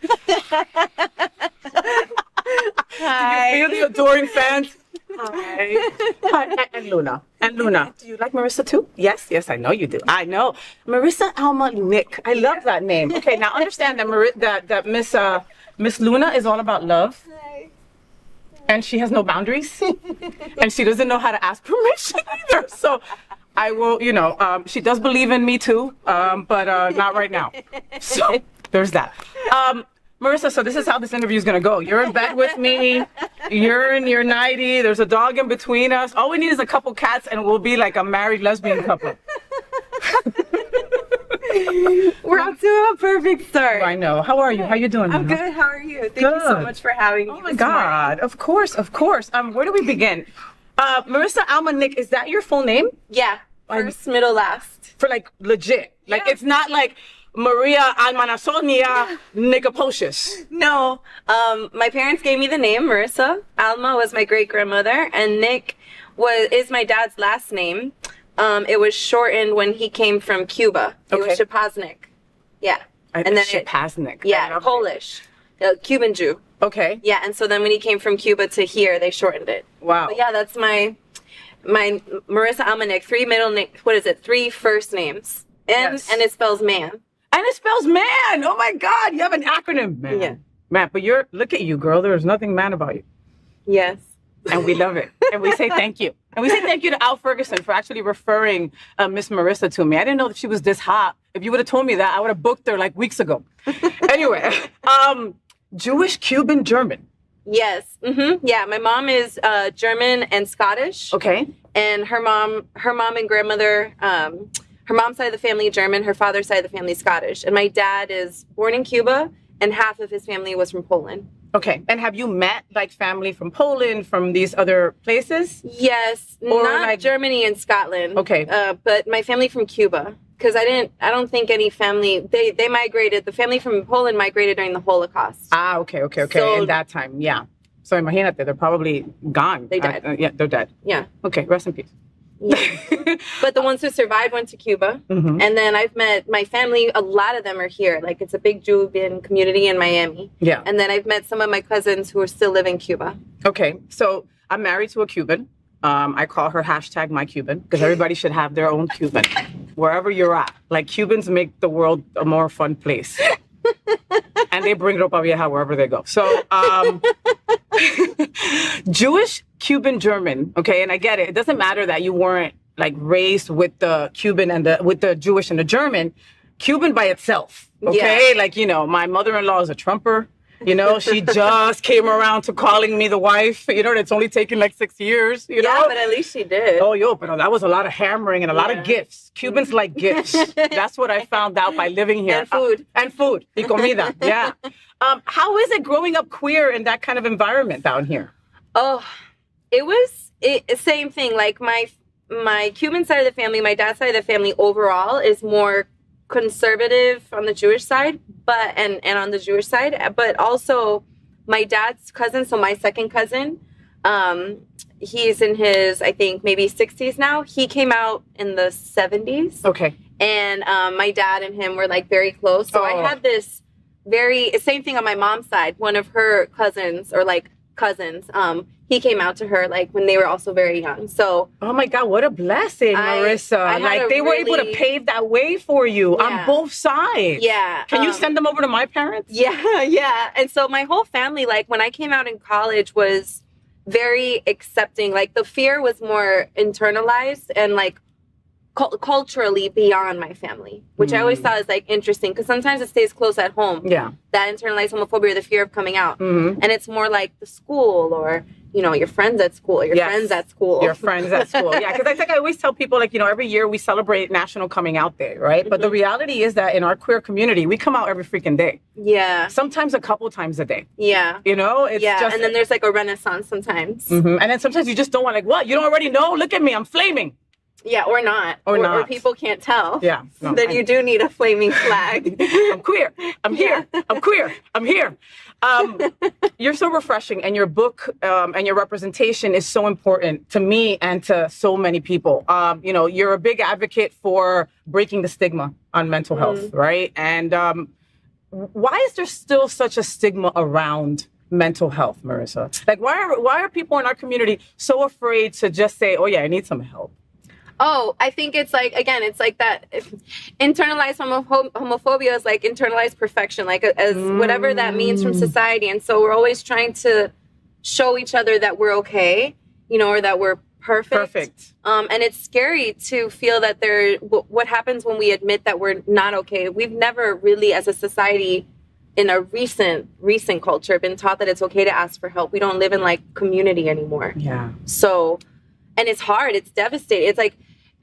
Speaker 4: Hi.
Speaker 1: Do you feel the adoring fans? Hi. Hi. And Luna. And Luna. Do you like Marissa too? Yes. Yes, I know you do. I know. Marissa Alma Nick. I love that name. Okay, now understand that Miss Luna is all about love.
Speaker 4: Hi.
Speaker 1: And she has no boundaries. And she doesn't know how to ask permission either. So I will, she does believe in me too, but not right now. So there's that. Marissa, so this is how this interview is going to go. You're in bed with me. You're in your nightie. There's a dog in between us. All we need is a couple cats and we'll be like a married lesbian couple.
Speaker 4: We're off to a perfect start.
Speaker 1: I know. How are you? How you doing?
Speaker 4: I'm good. How are you? Thank you so much for having me.
Speaker 1: Oh my God. Of course. Where do we begin? Marissa Alma Nick, is that your full name?
Speaker 4: Yeah. First, middle, last.
Speaker 1: For like legit. Like
Speaker 4: Yeah.
Speaker 1: it's not like Maria Almanasonia Nicoposius.
Speaker 4: No. My parents gave me the name Marissa. Alma was my great grandmother, and Nick is my dad's last name. It was shortened when he came from Cuba. It was Shapaznik. Yeah.
Speaker 1: And then Shapaznik.
Speaker 4: Yeah, Polish. Cuban Jew.
Speaker 1: Okay.
Speaker 4: Yeah, and so then when he came from Cuba to here, they shortened it.
Speaker 1: Wow.
Speaker 4: But yeah, that's my Marissa Alma Nick. Three first names. And it spells man.
Speaker 1: And it spells man. Oh my God. You have an acronym, man.
Speaker 4: Yeah.
Speaker 1: Man, but look at you, girl. There's nothing man about you.
Speaker 4: Yes.
Speaker 1: And we love it. And we say thank you. And we say thank you to Al Ferguson for actually referring Miss Marissa to me. I didn't know that she was this hot. If you would have told me that, I would have booked her like weeks ago. Anyway, Jewish, Cuban, German.
Speaker 4: Yes. Mm-hmm. Yeah, my mom is German and Scottish.
Speaker 1: Okay.
Speaker 4: And her mom and grandmother, her mom's side of the family German, her father's side of the family Scottish. And my dad is born in Cuba, and half of his family was from Poland.
Speaker 1: Okay. And have you met like family from Poland, from these other places?
Speaker 4: Yes.
Speaker 1: Or
Speaker 4: not
Speaker 1: like
Speaker 4: Germany and Scotland.
Speaker 1: Okay.
Speaker 4: But my family from Cuba. Because I don't think any family, they migrated, the family from Poland migrated during the Holocaust.
Speaker 1: Ah, okay.
Speaker 4: So,
Speaker 1: in that time, yeah. So imagínate, they're probably gone.
Speaker 4: They died.
Speaker 1: Yeah, they're dead.
Speaker 4: Yeah.
Speaker 1: Okay, rest in peace.
Speaker 4: Yeah. But the ones who survived went to Cuba.
Speaker 1: Mm-hmm.
Speaker 4: And then I've met my family, a lot of them are here. Like it's a big Julian community in Miami.
Speaker 1: Yeah.
Speaker 4: And then I've met some of my cousins who are still live in Cuba.
Speaker 1: Okay, so I'm married to a Cuban. I call her #myCuban because everybody should have their own Cuban, wherever you're at. Like Cubans make the world a more fun place. And they bring ropa vieja wherever they go. So, Jewish, Cuban, German. Okay, and I get it. It doesn't matter that you weren't like raised with the Cuban and with the Jewish and the German. Cuban by itself. Okay,
Speaker 4: Yeah.
Speaker 1: My mother-in-law is a Trumper. She just came around to calling me the wife. It's only taken like 6 years.
Speaker 4: Yeah, but at least she did.
Speaker 1: Oh, but that was a lot of hammering and a lot of gifts. Cubans like gifts. That's what I found out by living here.
Speaker 4: And food.
Speaker 1: And food. Y comida. Yeah. How is it growing up queer in that kind of environment down here?
Speaker 4: Oh, it was same thing. Like my Cuban side of the family, my dad's side of the family overall is more conservative on the Jewish side, and on the Jewish side, but also my dad's cousin, so my second cousin, he's in his, I think, maybe 60s now. He came out in the 70s.
Speaker 1: Okay.
Speaker 4: And my dad and him were like very close. So I had this same thing on my mom's side. One of her cousins he came out to her like when they were also very young. So
Speaker 1: oh my God, what a blessing, Marissa. Like they were able to pave that way for you on both sides.
Speaker 4: Yeah.
Speaker 1: Can you send them over to my parents?
Speaker 4: Yeah. And so my whole family, like when I came out in college, was very accepting. Like the fear was more internalized and like culturally beyond my family, which I always thought was like interesting because sometimes it stays close at home.
Speaker 1: Yeah.
Speaker 4: That internalized homophobia or the fear of coming out. And it's more like the school or, you know, your friends at school, your friends at school.
Speaker 1: Your friends at school. Yeah, because I think I always tell people, like, you know, every year we celebrate National Coming Out Day, right? But the reality is that in our queer community, we come out every freaking day.
Speaker 4: Yeah.
Speaker 1: Sometimes a couple times a day.
Speaker 4: Yeah.
Speaker 1: You know? It's just,
Speaker 4: and then there's like a renaissance sometimes.
Speaker 1: And then sometimes you just don't want, like, what? You don't already know? Look at me. I'm flaming.
Speaker 4: Yeah, or not. Or people can't tell.
Speaker 1: Yeah. No,
Speaker 4: then you do need a flaming flag.
Speaker 1: I'm queer. I'm here. I'm queer. I'm here. You're so refreshing, and your book and your representation is so important to me and to so many people. You know, you're a big advocate for breaking the stigma on mental health, right? And why is there still such a stigma around mental health, Marissa? Like, why are people in our community so afraid to just say, oh, yeah, I need some help?
Speaker 4: Oh, I think it's like, again, it's like that internalized homophobia is like internalized perfection, like as whatever that means from society. And so we're always trying to show each other that we're okay, you know, or that we're perfect. And it's scary to feel that what happens when we admit that we're not okay. We've never really, as a society, in a recent culture, been taught that it's okay to ask for help. We don't live in like community anymore. Yeah. So, and it's hard. It's devastating. It's like,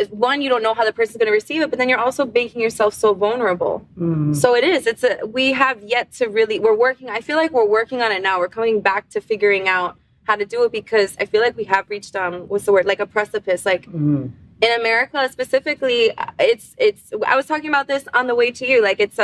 Speaker 4: one, you don't know how the person's going to receive it, but then you're also making yourself so vulnerable. So it is. We have yet to really, I feel like we're working on it now. We're coming back to figuring out how to do it because I feel like we have reached, what's the word? Like a precipice. Like in America specifically, I was talking about this on the way to you. Like it's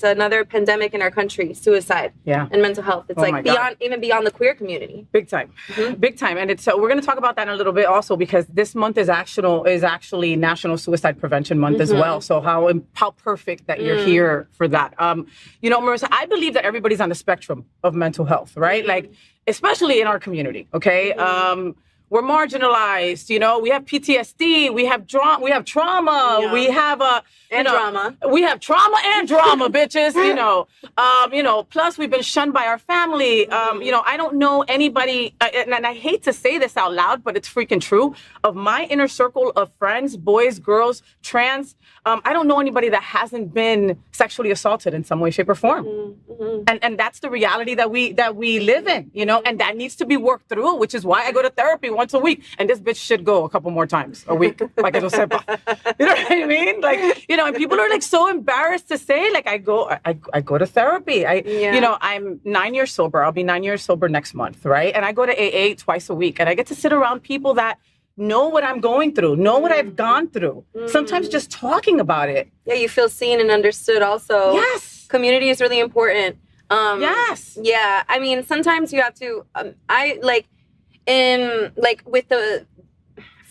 Speaker 4: another pandemic in our country, suicide and mental health. It's like even beyond the queer community.
Speaker 1: Big time. Big time. And it's, we're going to talk about that in a little bit also because this month is actually National Suicide Prevention Month as well. So how perfect that you're here for that. You know, Marissa, I believe that everybody's on the spectrum of mental health, right? Like, especially in our community. Okay. We're marginalized, you know, we have PTSD, we have trauma, we have drama. We have trauma and drama, bitches, you know, plus we've been shunned by our family. You know, I don't know anybody, and I hate to say this out loud, but it's freaking true, of my inner circle of friends, boys, girls, trans, I don't know anybody that hasn't been sexually assaulted in some way, shape, or form. And that's the reality that we live in, you know, and that needs to be worked through, which is why I go to therapy once a week. And this bitch should go a couple more times a week, like I don't say. You know what I mean? Like, you know, and people are like so embarrassed to say, like, I go to therapy. You know, I'm 9 years sober. I'll be 9 years sober next month, right? And I go to AA twice a week, and I get to sit around people that know what I'm going through, know what I've gone through. Sometimes just talking about it.
Speaker 4: Yeah, you feel seen and understood also.
Speaker 1: Yes.
Speaker 4: Community is really important.
Speaker 1: Yes.
Speaker 4: Yeah, I mean, sometimes you have to,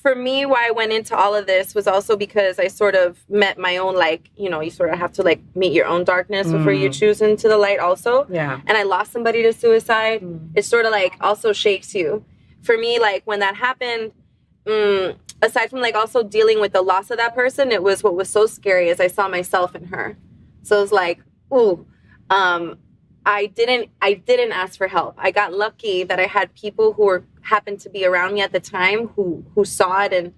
Speaker 4: for me, why I went into all of this was also because I sort of met my own, like, you know, you sort of have to like meet your own darkness before you choose into the light also. Yeah. And I lost somebody to suicide. It sort of like also shakes you. For me, like when that happened, aside from like also dealing with the loss of that person, it was what was so scary is I saw myself in her. So it was like, ooh, I didn't ask for help. I got lucky that I had people who happened to be around me at the time who saw it and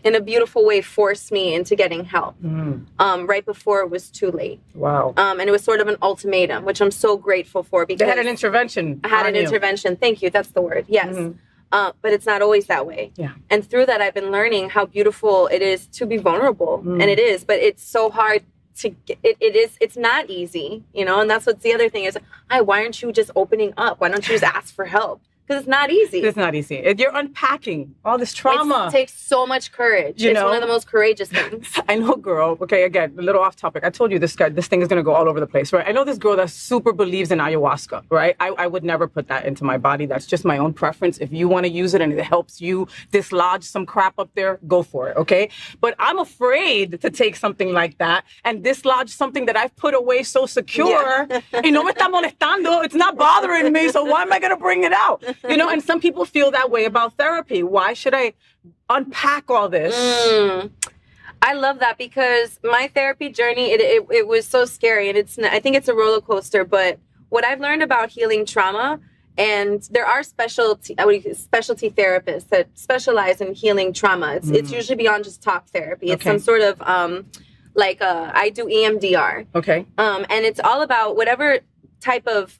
Speaker 4: in a beautiful way forced me into getting help right before it was too late. Wow. And it was sort of an ultimatum, which I'm so grateful for because
Speaker 1: they had an intervention.
Speaker 4: I had an intervention. Thank you. That's the word. Yes. But it's not always that way. Yeah. And through that, I've been learning how beautiful it is to be vulnerable. And it is, but it's so hard to get, it's not easy, you know, and that's what's the other thing is, why aren't you just opening up? Why don't you just ask for help? Because it's not easy. It's
Speaker 1: not easy. You're unpacking all this trauma.
Speaker 4: It takes so much courage. It's one of the most courageous things.
Speaker 1: I know, girl. Okay, again, a little off topic. I told you this thing is going to go all over the place, right? I know this girl that super believes in ayahuasca, right? I would never put that into my body. That's just my own preference. If you want to use it and it helps you dislodge some crap up there, go for it, okay? But I'm afraid to take something like that and dislodge something that I've put away so secure. Y no me está molestando. It's not bothering me, so why am I going to bring it out? You know, and some people feel that way about therapy. Why should I unpack all this?
Speaker 4: I love that because my therapy journey, it was so scary. And I think it's a roller coaster. But what I've learned about healing trauma And there are specialty therapists that specialize in healing trauma. It's usually beyond just talk therapy. It's some sort of I do EMDR.
Speaker 1: Okay.
Speaker 4: And it's all about whatever type of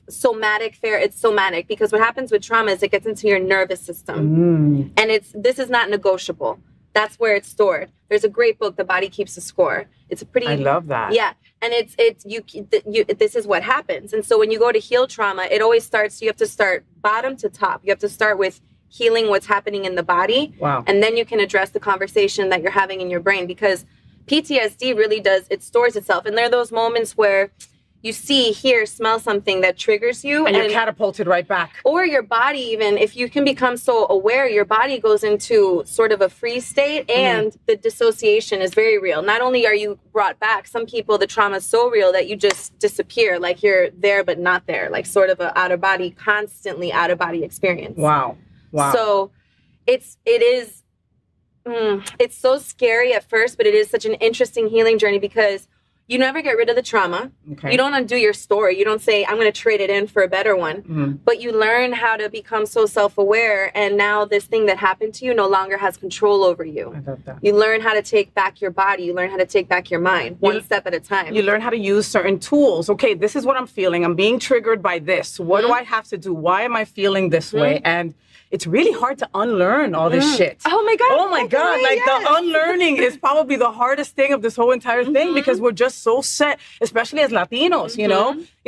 Speaker 4: somatic therapy. It's somatic because what happens with trauma is it gets into your nervous system, and this is not negotiable. That's where it's stored. There's a great book, The Body Keeps a Score. It's a pretty.
Speaker 1: I love that.
Speaker 4: Yeah, and this is what happens. And so when you go to heal trauma, it always starts. You have to start bottom to top. You have to start with healing what's happening in the body.
Speaker 1: Wow.
Speaker 4: And then you can address the conversation that you're having in your brain, because PTSD really does. It stores itself, and there are those moments where you see, hear, smell something that triggers you.
Speaker 1: And you're catapulted right back.
Speaker 4: Or your body, even, if you can become so aware, your body goes into sort of a freeze state, and the dissociation is very real. Not only are you brought back, some people, the trauma is so real that you just disappear, like you're there but not there, like sort of a constantly out-of-body experience.
Speaker 1: Wow.
Speaker 4: So it's so scary at first, but it is such an interesting healing journey because you never get rid of the trauma.
Speaker 1: Okay.
Speaker 4: You don't undo your story. You don't say, I'm going to trade it in for a better one. But you learn how to become so self-aware. And now this thing that happened to you no longer has control over you.
Speaker 1: I love that.
Speaker 4: You learn how to take back your body. You learn how to take back your mind, one step at a time.
Speaker 1: You learn how to use certain tools. Okay, this is what I'm feeling. I'm being triggered by this. What do I have to do? Why am I feeling this way? And it's really hard to unlearn all this shit.
Speaker 4: Oh my God.
Speaker 1: Oh my God. Like the unlearning is probably the hardest thing of this whole entire thing, because we're just so set, especially as Latinos, you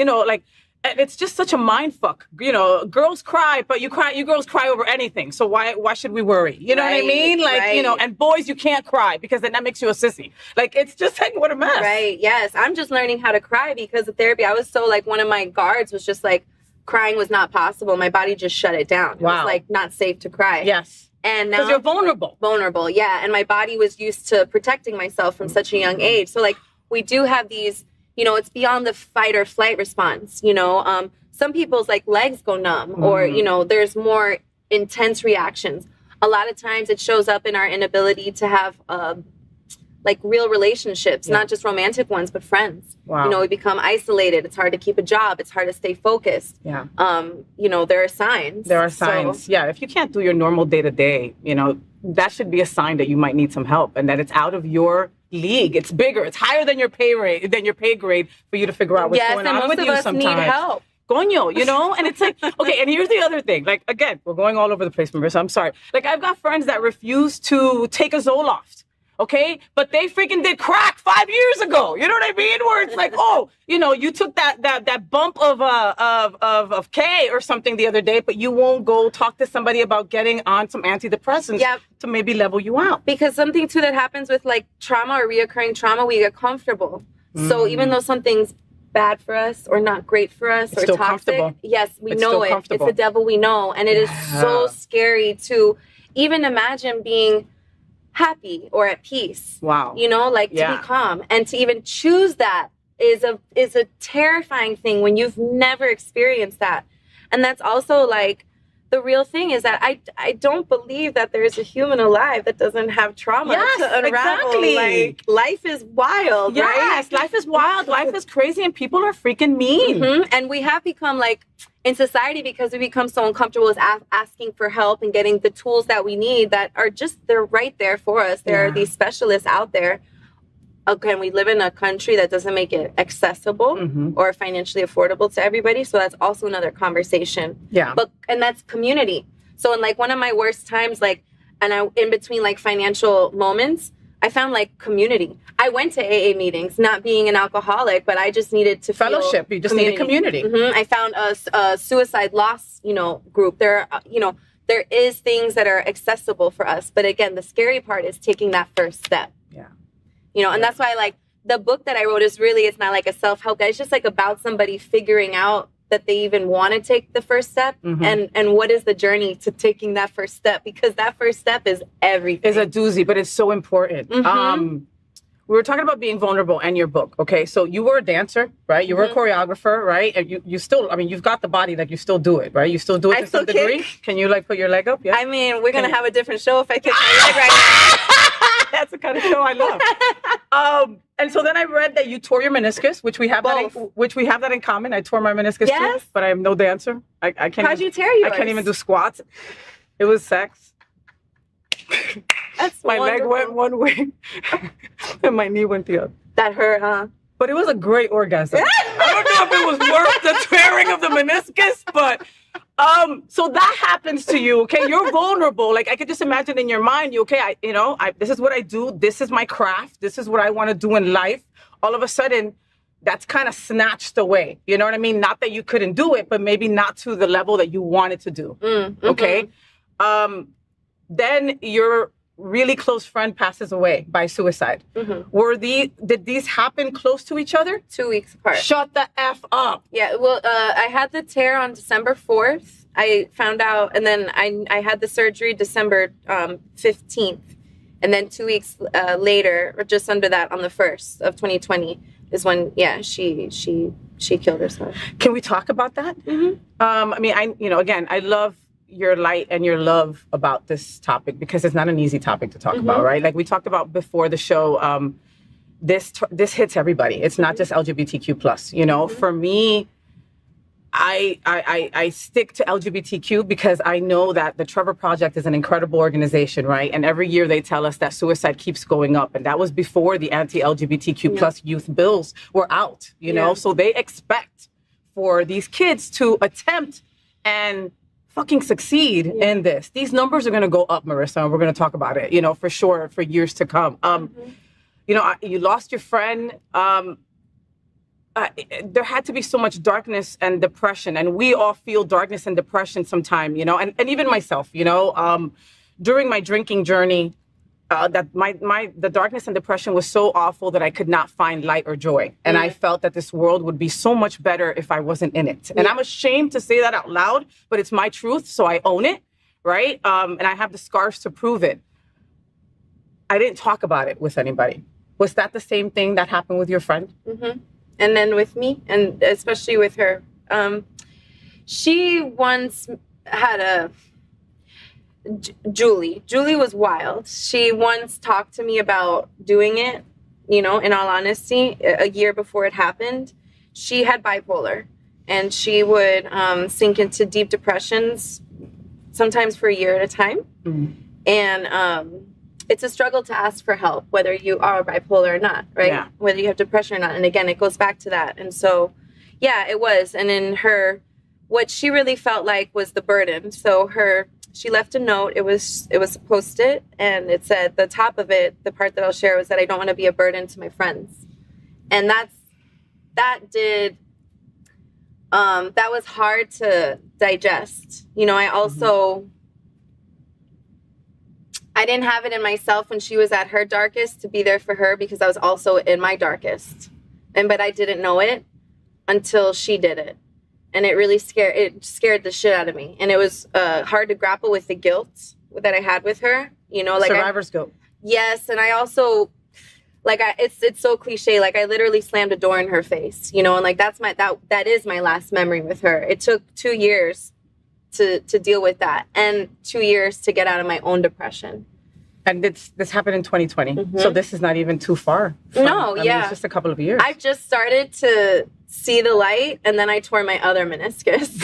Speaker 1: know, like, and it's just such a mind fuck. You know, girls cry, but you girls cry over anything. So why should we worry? You know what I mean? Like, you know, and boys, you can't cry because then that makes you a sissy. Like, it's just like, what a mess.
Speaker 4: Right. Yes. I'm just learning how to cry because of therapy. I was so like, one of my guards was just like, crying was not possible. My body just shut it down. It was like not safe to cry.
Speaker 1: Yes.
Speaker 4: And now
Speaker 1: because you're vulnerable.
Speaker 4: Vulnerable, yeah. And my body was used to protecting myself from such a young age. So like we do have these, you know, it's beyond the fight or flight response. You know, some people's like legs go numb, or you know, there's more intense reactions. A lot of times it shows up in our inability to have like real relationships, not just romantic ones, but friends.
Speaker 1: Wow.
Speaker 4: You know, we become isolated. It's hard to keep a job. It's hard to stay focused.
Speaker 1: Yeah.
Speaker 4: You know, there are signs.
Speaker 1: There are signs. Yeah. If you can't do your normal day to day, you know, that should be a sign that you might need some help and that it's out of your league. It's bigger. It's higher than your pay grade for you to figure out what's going on with you sometimes.
Speaker 4: Yes, and most of us need help.
Speaker 1: Coño, you know? And it's like, okay, and here's the other thing. Like, again, we're going all over the place, Marissa. I'm sorry. Like, I've got friends that refuse to take a Zoloft. Okay, but they freaking did crack 5 years ago. You know what I mean? Where it's like, oh, you know, you took that bump of K or something the other day, but you won't go talk to somebody about getting on some antidepressants to maybe level you out.
Speaker 4: Because something too that happens with like trauma or reoccurring trauma, we get comfortable. So even though something's bad for us or not great for us
Speaker 1: it's
Speaker 4: or
Speaker 1: still
Speaker 4: toxic, yes, we know it. It's
Speaker 1: It's
Speaker 4: the devil we know, and it is so scary to even imagine being happy or at peace.
Speaker 1: Wow.
Speaker 4: You know, like to be calm, and to even choose that is a terrifying thing when you've never experienced that. And that's also like the real thing is that I don't believe that there's a human alive that doesn't have trauma to unravel.
Speaker 1: Exactly.
Speaker 4: Like life is wild, right?
Speaker 1: Yes, life is wild, life is crazy, and people are freaking mean.
Speaker 4: And we have become like in society, because we become so uncomfortable with asking for help and getting the tools that we need that are just, they're right there for us. There are these specialists out there. Again, we live in a country that doesn't make it accessible or financially affordable to everybody. So that's also another conversation.
Speaker 1: Yeah.
Speaker 4: And that's community. So in like one of my worst times, like, in between like financial moments, I found like community. I went to AA meetings, not being an alcoholic, but I just needed to
Speaker 1: fellowship. You just needed community.
Speaker 4: I found a suicide loss, you know, group. There, you know, there is things that are accessible for us. But again, the scary part is taking that first step.
Speaker 1: Yeah.
Speaker 4: You know, and that's why like the book that I wrote is really, it's not like a self-help guide. It's just like about somebody figuring out that they even want to take the first step and what is the journey to taking that first step, because that first step is everything.
Speaker 1: It's a doozy, but it's so important. We were talking about being vulnerable and your book. Okay, so you were a dancer, right? You were a choreographer, right? And you still, I mean, you've got the body, like you still do it, right? You still do it to some degree. Can you like put your leg up? Yeah.
Speaker 4: I mean, we're going to have a different show if I kick my leg right now.
Speaker 1: That's the kind of show I love. And so then I read that you tore your meniscus, which we have that in common. I tore my meniscus too, but I am no dancer. I can't.
Speaker 4: How'd you tear yours?
Speaker 1: I can't even do squats. It was sex.
Speaker 4: That's
Speaker 1: my
Speaker 4: wonderful.
Speaker 1: leg went one way, and my knee went the other.
Speaker 4: That hurt, huh?
Speaker 1: But it was a great orgasm. I don't know if it was worth the tearing of the meniscus, but so that happens to you, okay? You're vulnerable. Like I could just imagine in your mind, this is what I do. This is my craft. This is what I want to do in life. All of a sudden, that's kind of snatched away. You know what I mean? Not that you couldn't do it, but maybe not to the level that you wanted to do. Okay? Then your really close friend passes away by suicide. Did these happen close to each other?
Speaker 4: 2 weeks apart.
Speaker 1: Shut the F up.
Speaker 4: Yeah, well, I had the tear on December 4th. I found out, and then I had the surgery December 15th. And then 2 weeks later, or just under that, on the 1st of 2020, is when, she killed herself.
Speaker 1: Can we talk about that? I mean, I love your light and your love about this topic because it's not an easy topic to talk about, right? Like we talked about before the show, this hits everybody. It's not just LGBTQ plus. For me, I stick to LGBTQ because I know that the Trevor Project is an incredible organization, right? And every year they tell us that suicide keeps going up, and that was before the anti-LGBTQ plus youth bills were out. So they expect for these kids to attempt and fucking succeed in this. These numbers are going to go up, Marissa, and we're going to talk about it, for sure, for years to come. You lost your friend. There had to be so much darkness and depression, and we all feel darkness and depression sometime, and even myself, during my drinking journey, that the darkness and depression was so awful that I could not find light or joy. And I felt that this world would be so much better if I wasn't in it. And I'm ashamed to say that out loud, but it's my truth, so I own it, right? And I have the scars to prove it. I didn't talk about it with anybody. Was that the same thing that happened with your friend?
Speaker 4: And then with me, and especially with her. She once had Julie was wild. She once talked to me about doing it, in all honesty, a year before it happened. She had bipolar, and she would sink into deep depressions, sometimes for a year at a time. And it's a struggle to ask for help, whether you are bipolar or not, right? Yeah. Whether you have depression or not. And again, it goes back to that. And so, yeah, it was. And in her, what she really felt like was the burden. So she left a note. It was Post-it, and it said, the top of it, the part that I'll share, was that I don't want to be a burden to my friends. And that was hard to digest. I also, I didn't have it in myself when she was at her darkest to be there for her, because I was also in my darkest. But I didn't know it until she did it. And it really scared the shit out of me. And it was hard to grapple with the guilt that I had with her.
Speaker 1: Survivor's guilt.
Speaker 4: Yes, and I also, it's so cliche. Like, I literally slammed a door in her face, and that is my last memory with her. It took 2 years to deal with that, and 2 years to get out of my own depression.
Speaker 1: And this happened in 2020, so this is not even too far.
Speaker 4: It's
Speaker 1: just a couple of years.
Speaker 4: I just started to see the light, and then I tore my other meniscus.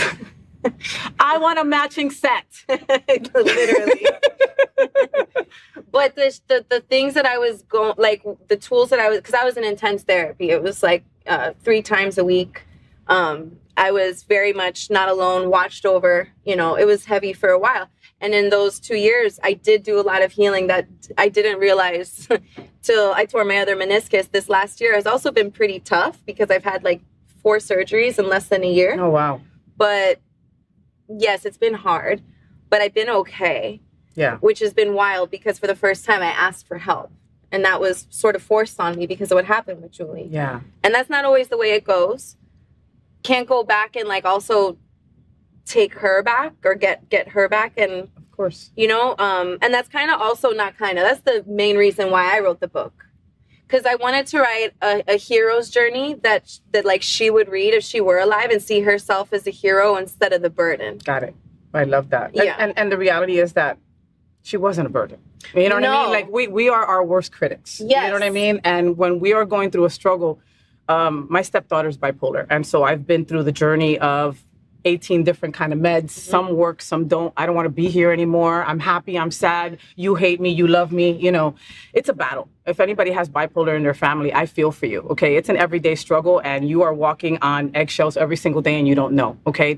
Speaker 1: I want a matching set.
Speaker 4: Literally. But the things that I was going, like the tools that because I was in intense therapy. It was 3 times a week. I was very much not alone, watched over. It was heavy for a while. And in those 2 years, I did do a lot of healing that I didn't realize till I tore my other meniscus. This last year has also been pretty tough because I've had 4 surgeries in less than a year.
Speaker 1: Oh, wow.
Speaker 4: But yes, it's been hard, but I've been okay.
Speaker 1: Yeah.
Speaker 4: Which has been wild because for the first time I asked for help. And that was sort of forced on me because of what happened with Julie.
Speaker 1: Yeah.
Speaker 4: And that's not always the way it goes. Can't go back and also take her back or get her back. And
Speaker 1: of course,
Speaker 4: and that's that's the main reason why I wrote the book. Because I wanted to write a hero's journey that she would read if she were alive and see herself as a hero instead of the burden.
Speaker 1: Got it. I love that.
Speaker 4: Yeah.
Speaker 1: And the reality is that she wasn't a burden. You know what I mean? Like we are our worst critics.
Speaker 4: Yes.
Speaker 1: You know what I mean? And when we are going through a struggle, my stepdaughter's bipolar. And so I've been through the journey of 18 different kind of meds. Some work, some don't. I don't want to be here anymore. I'm happy, I'm sad. You hate me, you love me. You know, it's a battle. If anybody has bipolar in their family, I feel for you, okay? It's an everyday struggle and you are walking on eggshells every single day and you don't know, okay?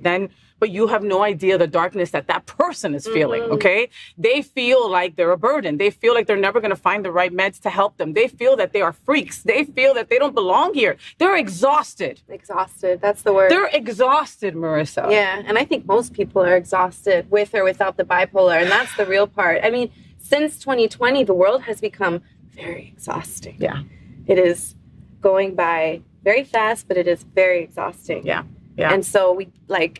Speaker 1: But you have no idea the darkness that person is feeling, okay? They feel like they're a burden. They feel like they're never going to find the right meds to help them. They feel that they are freaks. They feel that they don't belong here. They're exhausted.
Speaker 4: Exhausted, that's the word.
Speaker 1: They're exhausted, Marissa.
Speaker 4: Yeah, and I think most people are exhausted with or without the bipolar, and that's the real part. I mean, since 2020, the world has become very exhausting.
Speaker 1: Yeah.
Speaker 4: It is going by very fast, but it is very exhausting.
Speaker 1: Yeah. Yeah.
Speaker 4: And so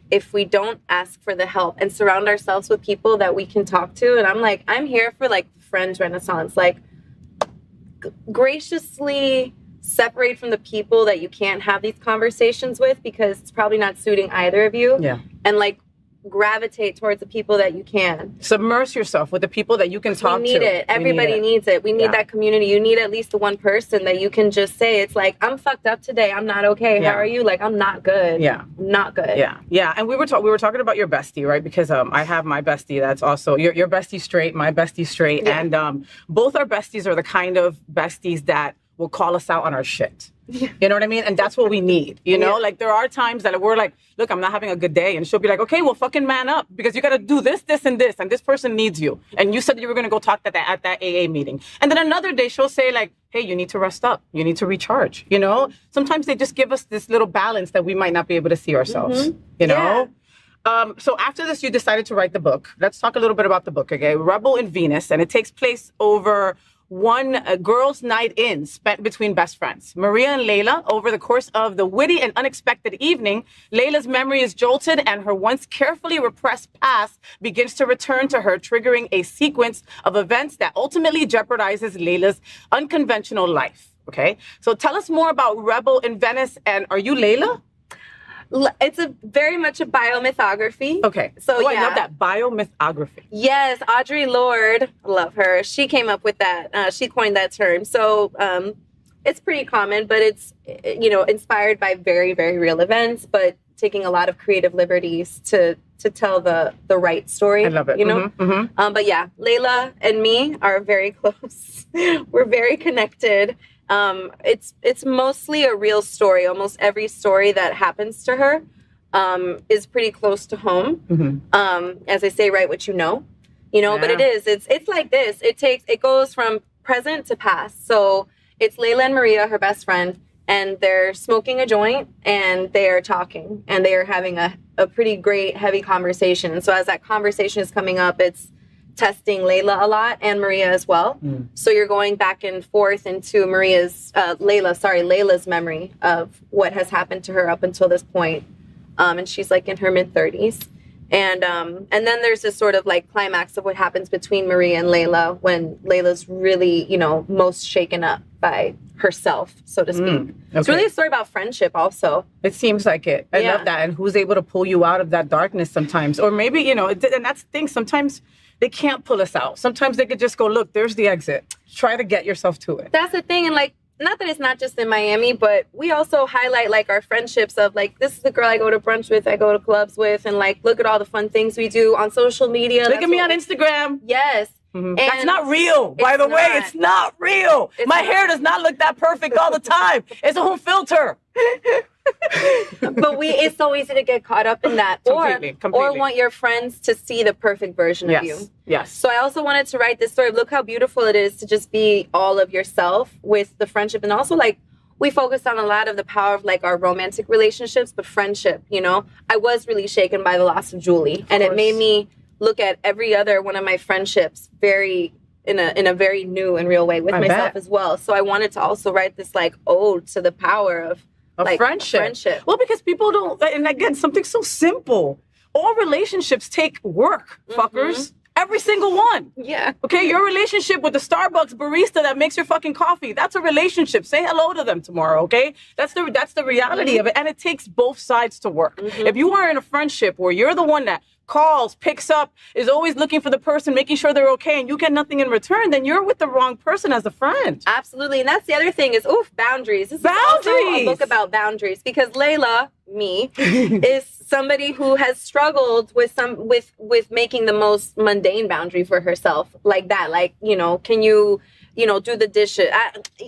Speaker 4: if we don't ask for the help and surround ourselves with people that we can talk to, and I'm here for like friends renaissance, like graciously separate from the people that you can't have these conversations with because it's probably not suiting either of you.
Speaker 1: Yeah.
Speaker 4: And like gravitate towards the people that you can.
Speaker 1: Submerge yourself with the people that you can talk to.
Speaker 4: We need it. Everybody needs it. We need that community. You need at least the one person that you can just say, it's like, I'm fucked up today. I'm not okay. How are you? Like, I'm not good.
Speaker 1: Yeah.
Speaker 4: I'm not good.
Speaker 1: Yeah. Yeah. And we were talking about your bestie, right? Because I have my bestie that's also your bestie straight, my bestie straight. Yeah. And both our besties are the kind of besties that will call us out on our shit. Yeah. You know what I mean? And that's what we need. You know, like there are times that we're like, look, I'm not having a good day. And she'll be like, okay, well, fucking man up because you got to do this, this, and this. And this person needs you. And you said you were going to go talk at that AA meeting. And then another day she'll say like, hey, you need to rest up. You need to recharge. You know, sometimes they just give us this little balance that we might not be able to see ourselves. You know? So after this, you decided to write the book. Let's talk a little bit about the book, okay? Rebel in Venus. And it takes place over one girls' night in spent between best friends, Maria and Layla. Over the course of the witty and unexpected evening, Layla's memory is jolted and her once carefully repressed past begins to return to her, triggering a sequence of events that ultimately jeopardizes Layla's unconventional life. Okay, so tell us more about Rebel in Venice, and are you Layla?
Speaker 4: It's very much a biomythography.
Speaker 1: Okay. So I love that, biomythography.
Speaker 4: Yes, Audre Lorde, love her. She came up with that. She coined that term. So it's pretty common, but it's, inspired by very, very real events, but taking a lot of creative liberties to tell the right story.
Speaker 1: I love it.
Speaker 4: But yeah, Layla and me are very close. We're very connected. It's mostly a real story. Almost every story that happens to her is pretty close to home. As I say, write what you know. But it's like this. It goes from present to past. So it's Layla and Maria, her best friend, and they're smoking a joint and they are talking and they are having a pretty great, heavy conversation. And so as that conversation is coming up, it's testing Layla a lot and Maria as well. So you're going back and forth into Layla's memory of what has happened to her up until this point. And she's like in her mid-30s. And then there's this sort of like climax of what happens between Maria and Layla when Layla's really, most shaken up by herself, so to speak. Okay. It's really a story about friendship also.
Speaker 1: It seems like it. I love that. And who's able to pull you out of that darkness sometimes. Or maybe, and that's the thing, sometimes they can't pull us out. Sometimes they could just go, look, there's the exit. Try to get yourself to it.
Speaker 4: That's the thing. And like, not that it's not just in Miami, but we also highlight like our friendships of like, this is the girl I go to brunch with, I go to clubs with, and like, look at all the fun things we do on social media.
Speaker 1: Look at me on Instagram.
Speaker 4: Yes.
Speaker 1: And that's not real, by the way. It's not real. My hair does not look that perfect all the time. It's a home filter.
Speaker 4: But it's so easy to get caught up in that.
Speaker 1: Completely.
Speaker 4: Or want your friends to see the perfect version of you.
Speaker 1: Yes.
Speaker 4: So I also wanted to write this story. Look how beautiful it is to just be all of yourself with the friendship. And also like we focus on a lot of the power of like our romantic relationships, but friendship, I was really shaken by the loss of Julie. And it made me look at every other one of my friendships in a very new and real way with myself as well. So I wanted to also write this like ode to the power of like friendship.
Speaker 1: Well, because people don't, and again, something so simple. All relationships take work, fuckers. Every single one.
Speaker 4: Yeah.
Speaker 1: Okay, your relationship with the Starbucks barista that makes your fucking coffee, that's a relationship. Say hello to them tomorrow, okay? That's the reality of it. And it takes both sides to work. If you are in a friendship where you're the one that calls, picks up, is always looking for the person, making sure they're okay, and you get nothing in return, then you're with the wrong person as a friend.
Speaker 4: Absolutely. And that's the other thing is, boundaries. This is also a book about boundaries, because Layla, me, is somebody who has struggled with making the most mundane boundary for herself, like that. Like, can you do the dishes,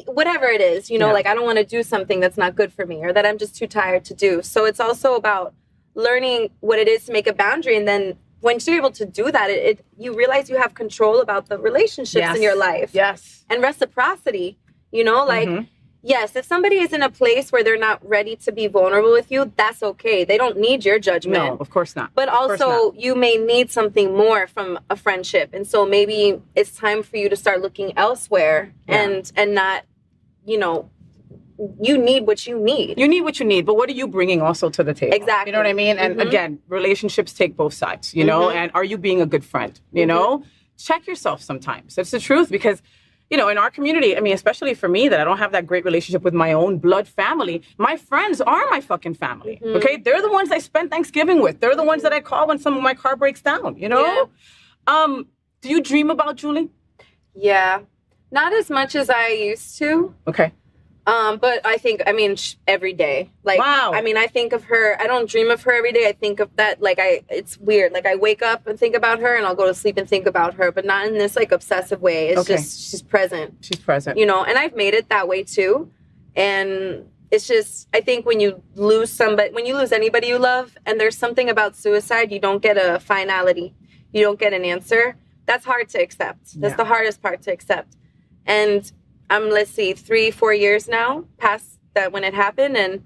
Speaker 4: whatever it is, like I don't want to do something that's not good for me or that I'm just too tired to do. So it's also about learning what it is to make a boundary. And then once you're able to do that, you realize you have control about the relationships in your life.
Speaker 1: Yes.
Speaker 4: And reciprocity, yes, if somebody is in a place where they're not ready to be vulnerable with you, that's okay. They don't need your judgment.
Speaker 1: No, of course not.
Speaker 4: But also, you may need something more from a friendship. And so maybe it's time for you to start looking elsewhere and not, you need what you need.
Speaker 1: You need what you need, but what are you bringing also to the table?
Speaker 4: Exactly.
Speaker 1: You know what I mean? And again, relationships take both sides, and are you being a good friend? Check yourself sometimes. That's the truth, because in our community, I mean, especially for me, that I don't have that great relationship with my own blood family. My friends are my fucking family, okay? They're the ones I spend Thanksgiving with. They're the ones that I call when some of my car breaks down, Yeah. Do you dream about Julie?
Speaker 4: Yeah. Not as much as I used to.
Speaker 1: Okay.
Speaker 4: But every day. Like,
Speaker 1: wow.
Speaker 4: I think of her. I don't dream of her every day. I think of that. Like, it's weird. Like, I wake up and think about her, and I'll go to sleep and think about her, but not in this like obsessive way. It's just she's present.
Speaker 1: She's present.
Speaker 4: And I've made it that way too. And it's just, I think when you lose anybody you love, and there's something about suicide, you don't get a finality. You don't get an answer. That's hard to accept. That's the hardest part to accept. And I'm, 3-4 years now past that when it happened. And,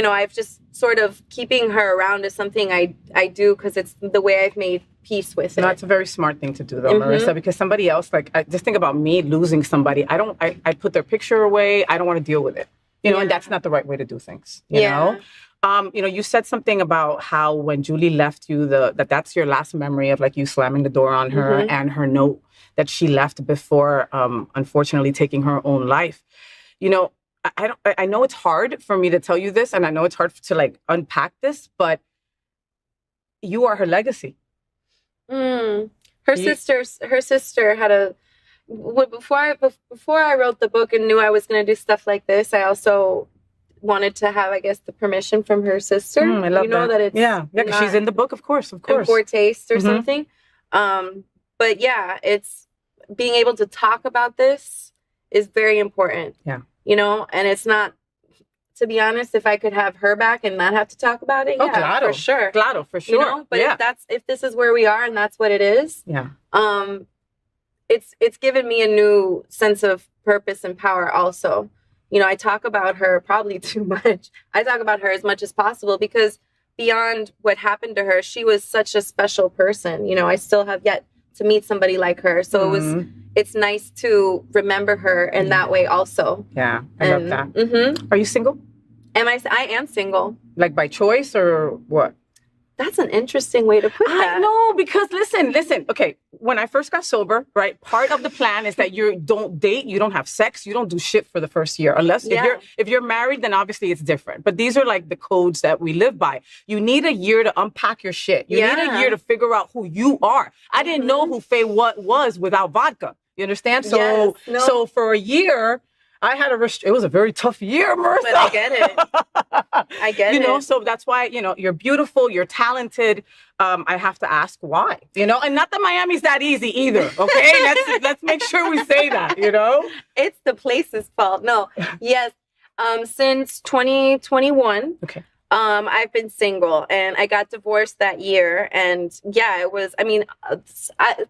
Speaker 4: I've just sort of keeping her around is something I do because it's the way I've made peace with it.
Speaker 1: That's a very smart thing to do though, Marissa, because somebody else, I just think about me losing somebody. I put their picture away. I don't want to deal with it, and that's not the right way to do things, you know? You said something about how when Julie left you, that's your last memory of you slamming the door on her and her note that she left before, unfortunately, taking her own life. I know it's hard for me to tell you this, and I know it's hard to unpack this, but you are her legacy. Her
Speaker 4: sister had before I wrote the book and knew I was going to do stuff like this, I also wanted to have, I guess, the permission from her sister.
Speaker 1: I love that it's because she's in the book, of course. In
Speaker 4: poor taste or something. But yeah, it's being able to talk about this is very important.
Speaker 1: Yeah.
Speaker 4: And it's not, to be honest, if I could have her back and not have to talk about it,
Speaker 1: claro.
Speaker 4: For sure.
Speaker 1: Claro, for sure.
Speaker 4: But if this is where we are and that's what it is, it's given me a new sense of purpose and power also. I talk about her probably too much. I talk about her as much as possible because beyond what happened to her, she was such a special person. I still have yet to meet somebody like her. So it's nice to remember her in that way also.
Speaker 1: Yeah, I love that. Are you single?
Speaker 4: I am single.
Speaker 1: Like by choice or what?
Speaker 4: That's an interesting way to put that.
Speaker 1: I know, because listen. Okay, when I first got sober, right, part of the plan is that you don't date, you don't have sex, you don't do shit for the first year. Unless if you're married, then obviously it's different. But these are the codes that we live by. You need a year to unpack your shit. You need a year to figure out who you are. I didn't know who FayWhat was without vodka. You understand? So so for a year, I had it was a very tough year, Marissa.
Speaker 4: But I get it.
Speaker 1: So that's why, you're beautiful, you're talented. I have to ask why, and not that Miami's that easy either. Okay. let's make sure we say that,
Speaker 4: It's the place's fault. No. Yes. Since 2021.
Speaker 1: Okay.
Speaker 4: I've been single and I got divorced that year. And it was,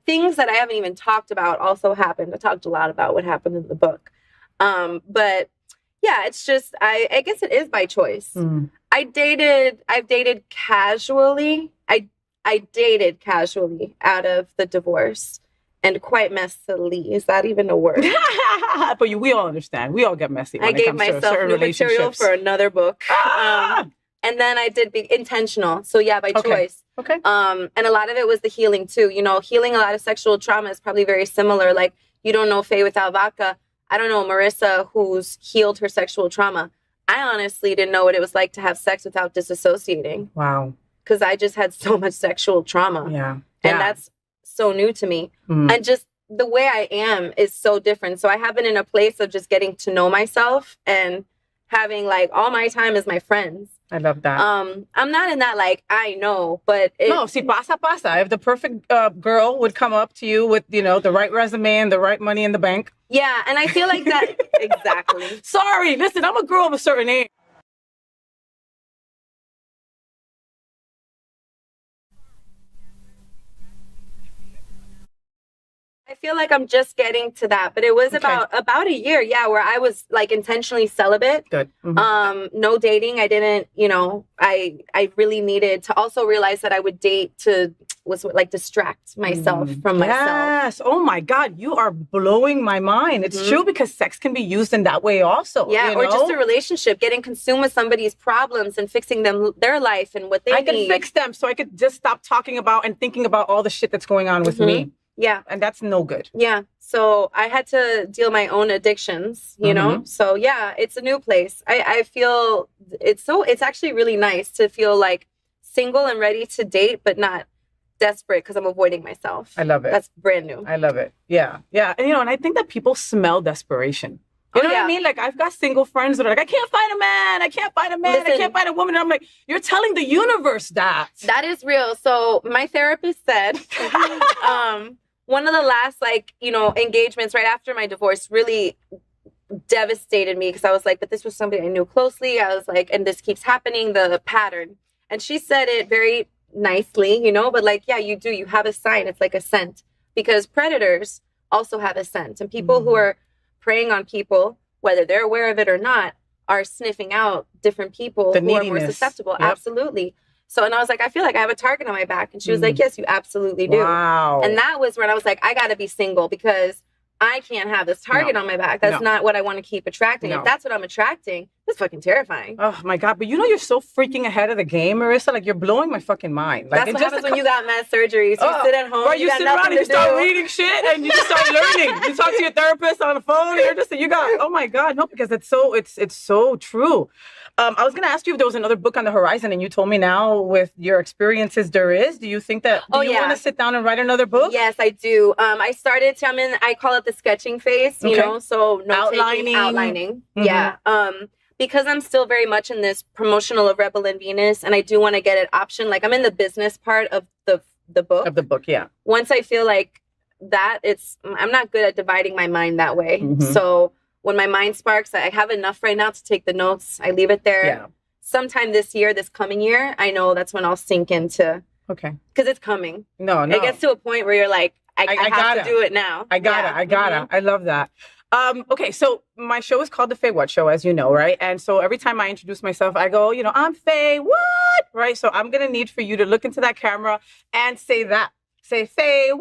Speaker 4: things that I haven't even talked about also happened. I talked a lot about what happened in the book. But yeah, it's just, I guess it is by choice. I've dated casually. I dated casually out of the divorce and quite messily. Is that even a word?
Speaker 1: But we all understand. We all get messy when it comes to certain relationships.
Speaker 4: I gave myself new material for another book. And then I did be intentional. So by choice.
Speaker 1: Okay.
Speaker 4: And a lot of it was the healing too. Healing a lot of sexual trauma is probably very similar. Like you don't know Faye without vodka. I don't know Marissa who's healed her sexual trauma. I honestly didn't know what it was like to have sex without disassociating.
Speaker 1: Wow.
Speaker 4: because I just had so much sexual trauma.
Speaker 1: Yeah.
Speaker 4: And that's so new to me. And just the way I am is so different. So I have been in a place of just getting to know myself and having like all my time as my friends.
Speaker 1: I love that.
Speaker 4: I'm not in that like I know, but
Speaker 1: no, si pasa pasa. If the perfect girl would come up to you with, you know, the right resume and the right money in the bank.
Speaker 4: Yeah, and I feel like that exactly.
Speaker 1: Sorry, listen, I'm a girl of a certain age.
Speaker 4: I feel like I'm just getting to that, but it was about a year, where I was like intentionally celibate.
Speaker 1: Good.
Speaker 4: No dating. I didn't, you know, I really needed to also realize that I would date to distract myself from myself.
Speaker 1: Yes. Oh my God, you are blowing my mind. It's true, because sex can be used in that way also.
Speaker 4: Yeah,
Speaker 1: you
Speaker 4: or
Speaker 1: know?
Speaker 4: just a relationship, getting consumed with somebody's problems and fixing their life and what they need.
Speaker 1: I can fix them so I could just stop talking about and thinking about all the shit that's going on with me.
Speaker 4: Yeah.
Speaker 1: And that's no good.
Speaker 4: Yeah. So I had to deal my own addictions, you know? So yeah, it's a new place. I feel it's actually really nice to feel like single and ready to date, but not desperate because I'm avoiding myself.
Speaker 1: I love it.
Speaker 4: That's brand new.
Speaker 1: I love it. Yeah. Yeah. And, you know, and I think that people smell desperation. You know what I mean? Like, I've got single friends that are like, I can't find a man. I can't find a man.
Speaker 4: Listen,
Speaker 1: I can't find a woman. And I'm like, you're telling the universe that.
Speaker 4: That is real. So my therapist said, one of the last, like, you know, engagements right after my divorce really devastated me because I was like, but this was somebody I knew closely. I was like, and this keeps happening, the pattern. And she said it very nicely, you know, but like, yeah, you do. You have a sign. It's like a scent, because predators also have a scent. And people who are preying on people, whether they're aware of it or not, are sniffing out different people who are more susceptible. Yep. Absolutely. So, and I was like, I feel like I have a target on my back. And she was like, yes, you absolutely do.
Speaker 1: Wow.
Speaker 4: And that was when I was like, I got to be single because I can't have this target on my back. That's not what I want to keep attracting. If that's what I'm attracting, that's fucking terrifying.
Speaker 1: Oh my God. But you know, you're so freaking ahead of the game, Marissa. Like, you're blowing my fucking mind. Like,
Speaker 4: that's what happens when you got mass surgeries. You sit at home.
Speaker 1: Or you sit around and you start reading shit and you just start learning. You talk to your therapist on the phone. You're just, you got, oh my God. No, because it's so true. I was going to ask you if there was another book on the horizon, and you told me now with your experiences there is. Do you think that, do you want to sit down and write another book?
Speaker 4: Yes, I do. I started to, I call it the sketching phase, you know, so outlining. Yeah. Because I'm still very much in this promotional of Rebel and Venus, and I do want to get it optioned. Like, I'm in the business part of the book.
Speaker 1: Of the book, yeah.
Speaker 4: Once I feel like that, I'm not good at dividing my mind that way. So when my mind sparks, I have enough right now to take the notes. I leave it there. Yeah. Sometime this coming year, I know that's when I'll sink into. Okay. Because it's coming. No. It gets to a point where you're like, I have to do it now. I gotta. I love that. Okay, so my show is called The FayWhat Show, as you know, right? And so every time I introduce myself, I go, you know, I'm FayWhat, right? So I'm going to need for you to look into that camera and say that. Say FayWhat.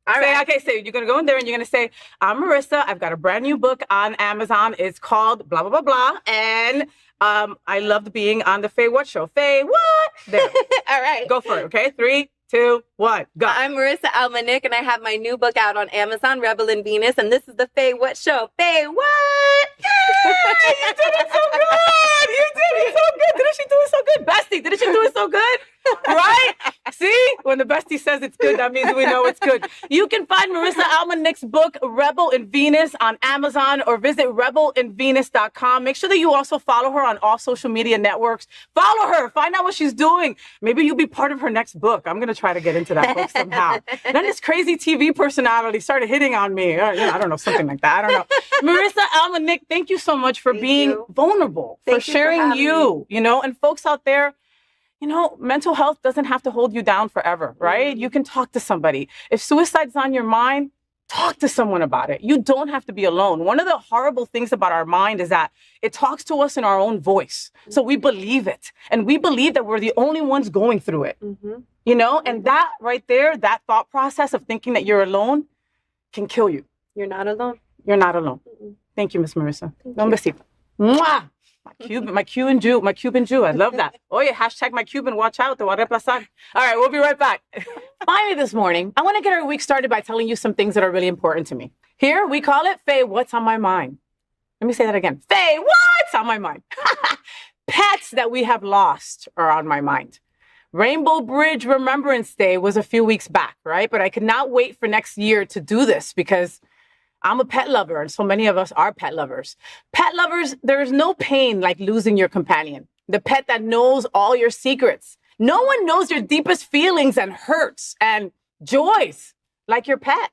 Speaker 4: All right. Okay, so you're going to go in there and you're going to say, I'm Marissa. I've got a brand new book on Amazon. It's called blah, blah, blah, blah. And I loved being on The FayWhat Show. FayWhat. There. All right. Go for it, okay? 3, 2, 1, go. I'm Marissa Alma Nick, and I have my new book out on Amazon, Rebel and Venus, and this is the FayWhat Show. FayWhat! Yay! You did it so good! You did it so good! Didn't she do it so good? Bestie, didn't she do it so good? Right? See? When the bestie says it's good, that means we know it's good. You can find Marissa Alma Nick's book, Rebel and Venus, on Amazon, or visit rebelandvenus.com. Make sure that you also follow her on all social media networks. Follow her. Find out what she's doing. Maybe you'll be part of her next book. I'm going to try to get into that book somehow. Then this crazy TV personality started hitting on me. I don't know, something like that. I don't know. Marissa Alma Nick, thank you so much for being vulnerable, for sharing you know, and folks out there, you know, mental health doesn't have to hold you down forever, right? You can talk to somebody. If suicide's on your mind, talk to someone about it. You don't have to be alone. One of the horrible things about our mind is that it talks to us in our own voice. So we believe it. And we believe that we're the only ones going through it. You know, and that right there, that thought process of thinking that you're alone can kill you. You're not alone. You're not alone. Thank you, Miss Marissa. Un besito. Mwah! My Cuban Jew. I love that. Oh yeah, hashtag my Cuban, watch out, te voy a reemplazar. All right, we'll be right back. Finally this morning, I want to get our week started by telling you some things that are really important to me. Here, we call it Fay, what's on my mind? Let me say that again. Fay, what's on my mind? Pets that we have lost are on my mind.
Speaker 1: Rainbow Bridge Remembrance Day was a few weeks back, right? But I could not wait for next year to do this because I'm a pet lover, and so many of us are pet lovers. Pet lovers, there is no pain like losing your companion, the pet that knows all your secrets. No one knows your deepest feelings and hurts and joys like your pet.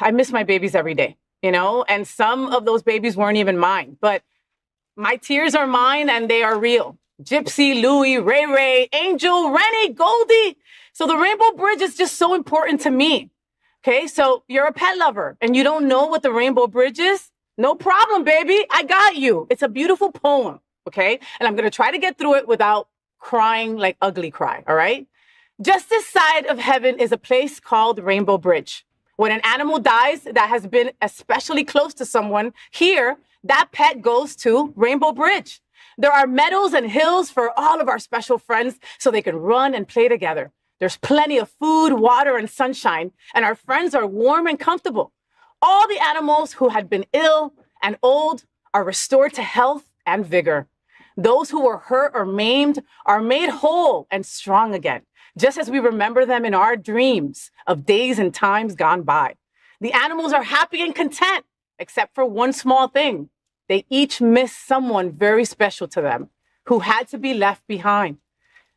Speaker 1: I miss my babies every day, you know, and some of those babies weren't even mine, but my tears are mine and they are real. Gypsy, Louie, Ray Ray, Angel, Rennie, Goldie. So the Rainbow Bridge is just so important to me. Okay, so you're a pet lover and you don't know what the Rainbow Bridge is? No problem, baby. I got you. It's a beautiful poem, okay? And I'm going to try to get through it without crying like ugly cry, all right? Just this side of heaven is a place called Rainbow Bridge. When an animal dies that has been especially close to someone, here, that pet goes to Rainbow Bridge. There are meadows and hills for all of our special friends so they can run and play together. There's plenty of food, water, and sunshine, and our friends are warm and comfortable. All the animals who had been ill and old are restored to health and vigor. Those who were hurt or maimed are made whole and strong again, just as we remember them in our dreams of days and times gone by. The animals are happy and content, except for one small thing. They each miss someone very special to them who had to be left behind.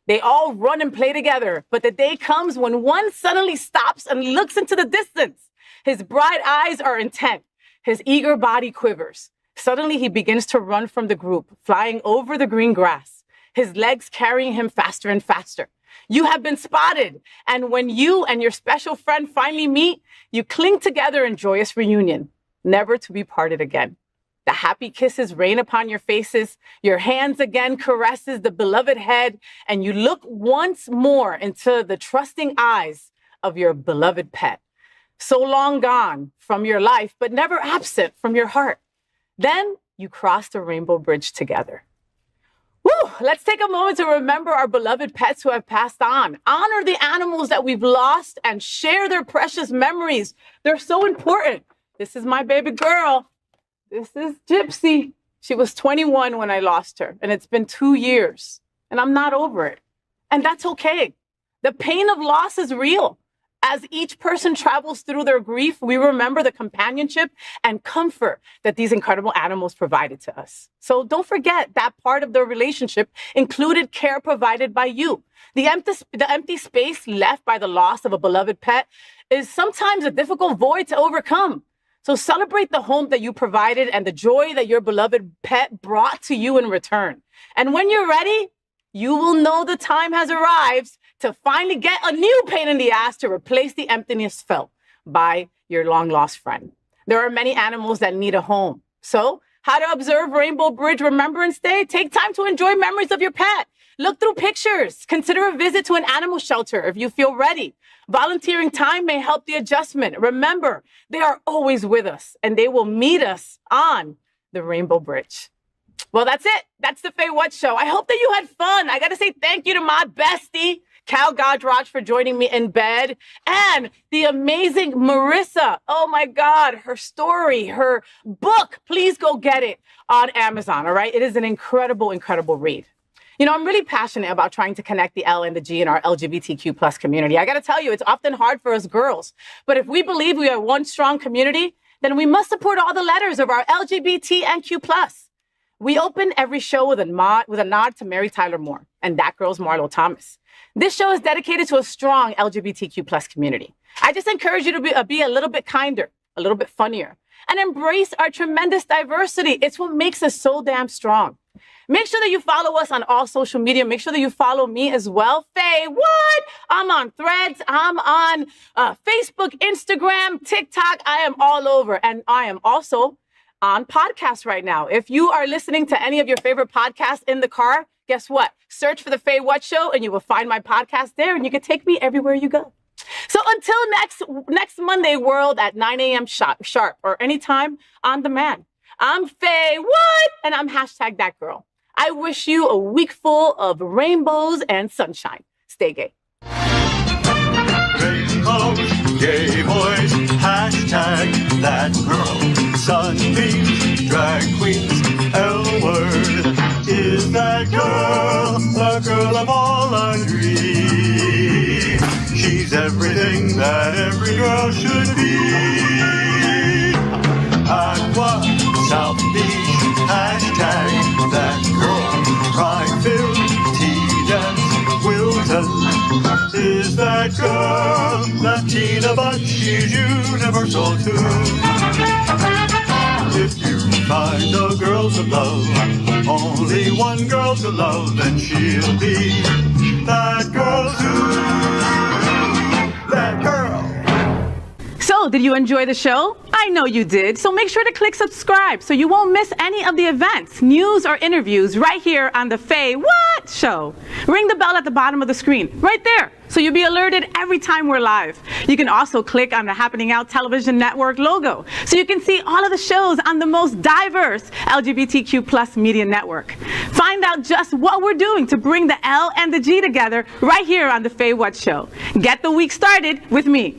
Speaker 1: They all run and play together, but the day comes when one suddenly stops and looks into the distance. His bright eyes are intent. His eager body quivers. Suddenly, he begins to run from the group, flying over the green grass, his legs carrying him faster and faster. You have been spotted, and when you and your special friend finally meet, you cling together in joyous reunion, never to be parted again. The happy kisses rain upon your faces. Your hands again caresses the beloved head, and you look once more into the trusting eyes of your beloved pet. So long gone from your life, but never absent from your heart. Then you cross the Rainbow Bridge together. Woo! Let's take a moment to remember our beloved pets who have passed on. Honor the animals that we've lost and share their precious memories. They're so important. This is my baby girl. This is Gypsy. She was 21 when I lost her, and it's been 2 years, and I'm not over it. And that's okay. The pain of loss is real. As each person travels through their grief, we remember the companionship and comfort that these incredible animals provided to us. So don't forget that part of the relationship included care provided by you. The empty space left by the loss of a beloved pet is sometimes a difficult void to overcome. So celebrate the home that you provided and the joy that your beloved pet brought to you in return. And when you're ready, you will know the time has arrived to finally get a new pain in the ass to replace the emptiness felt by your long-lost friend. There are many animals that need a home. So, how to observe Rainbow Bridge Remembrance Day? Take time to enjoy memories of your pet. Look through pictures. Consider a visit to an animal shelter if you feel ready. Volunteering time may help the adjustment. Remember, they are always with us, and they will meet us on the Rainbow Bridge. Well, that's it. That's the FayWhat Show. I hope that you had fun. I got to say thank you to my bestie, Kal Gajraj, for joining me in bed, and the amazing Marissa. Oh my God, her story, her book. Please go get it on Amazon, all right? It is an incredible, incredible read. You know, I'm really passionate about trying to connect the L and the G in our LGBTQ plus community. I got to tell you, it's often hard for us girls. But if we believe we are one strong community, then we must support all the letters of our LGBT and Q plus. We open every show with a nod to Mary Tyler Moore, and that girl's Marlo Thomas. This show is dedicated to a strong LGBTQ plus community. I just encourage you to be a little bit kinder, a little bit funnier, and embrace our tremendous diversity. It's what makes us so damn strong. Make sure that you follow us on all social media. Make sure that you follow me as well. FayWhat? I'm on Threads. I'm on Facebook, Instagram, TikTok. I am all over. And I am also on podcasts right now. If you are listening to any of your favorite podcasts in the car, guess what? Search for the FayWhat Show and you will find my podcast there, and you can take me everywhere you go. So until next Monday, world, at 9 a.m. sharp or anytime on demand. I'm FayWhat, and I'm #thatgirl. I wish you a week full of rainbows and sunshine. Stay gay.
Speaker 2: Rainbows, gay boys, #thatgirl. Sunbeams, drag queens, L word. Is that girl the girl of all our girl should be. Aqua, South Beach, hashtag that girl. Pride-filled, tea-dance, Wilton. Is that girl Latina, but she's universal too. If you find a girl to love, only one girl to love, then she'll be that girl too. That girl.
Speaker 1: So, did you enjoy the show? I know you did. So make sure to click subscribe so you won't miss any of the events, news, or interviews right here on the FayWhat show. Ring the bell at the bottom of the screen, right there, so you'll be alerted every time we're live. You can also click on the Happening Out Television Network logo so you can see all of the shows on the most diverse LGBTQ plus media network. Find out just what we're doing to bring the L and the G together right here on the FayWhat show. Get the week started with me.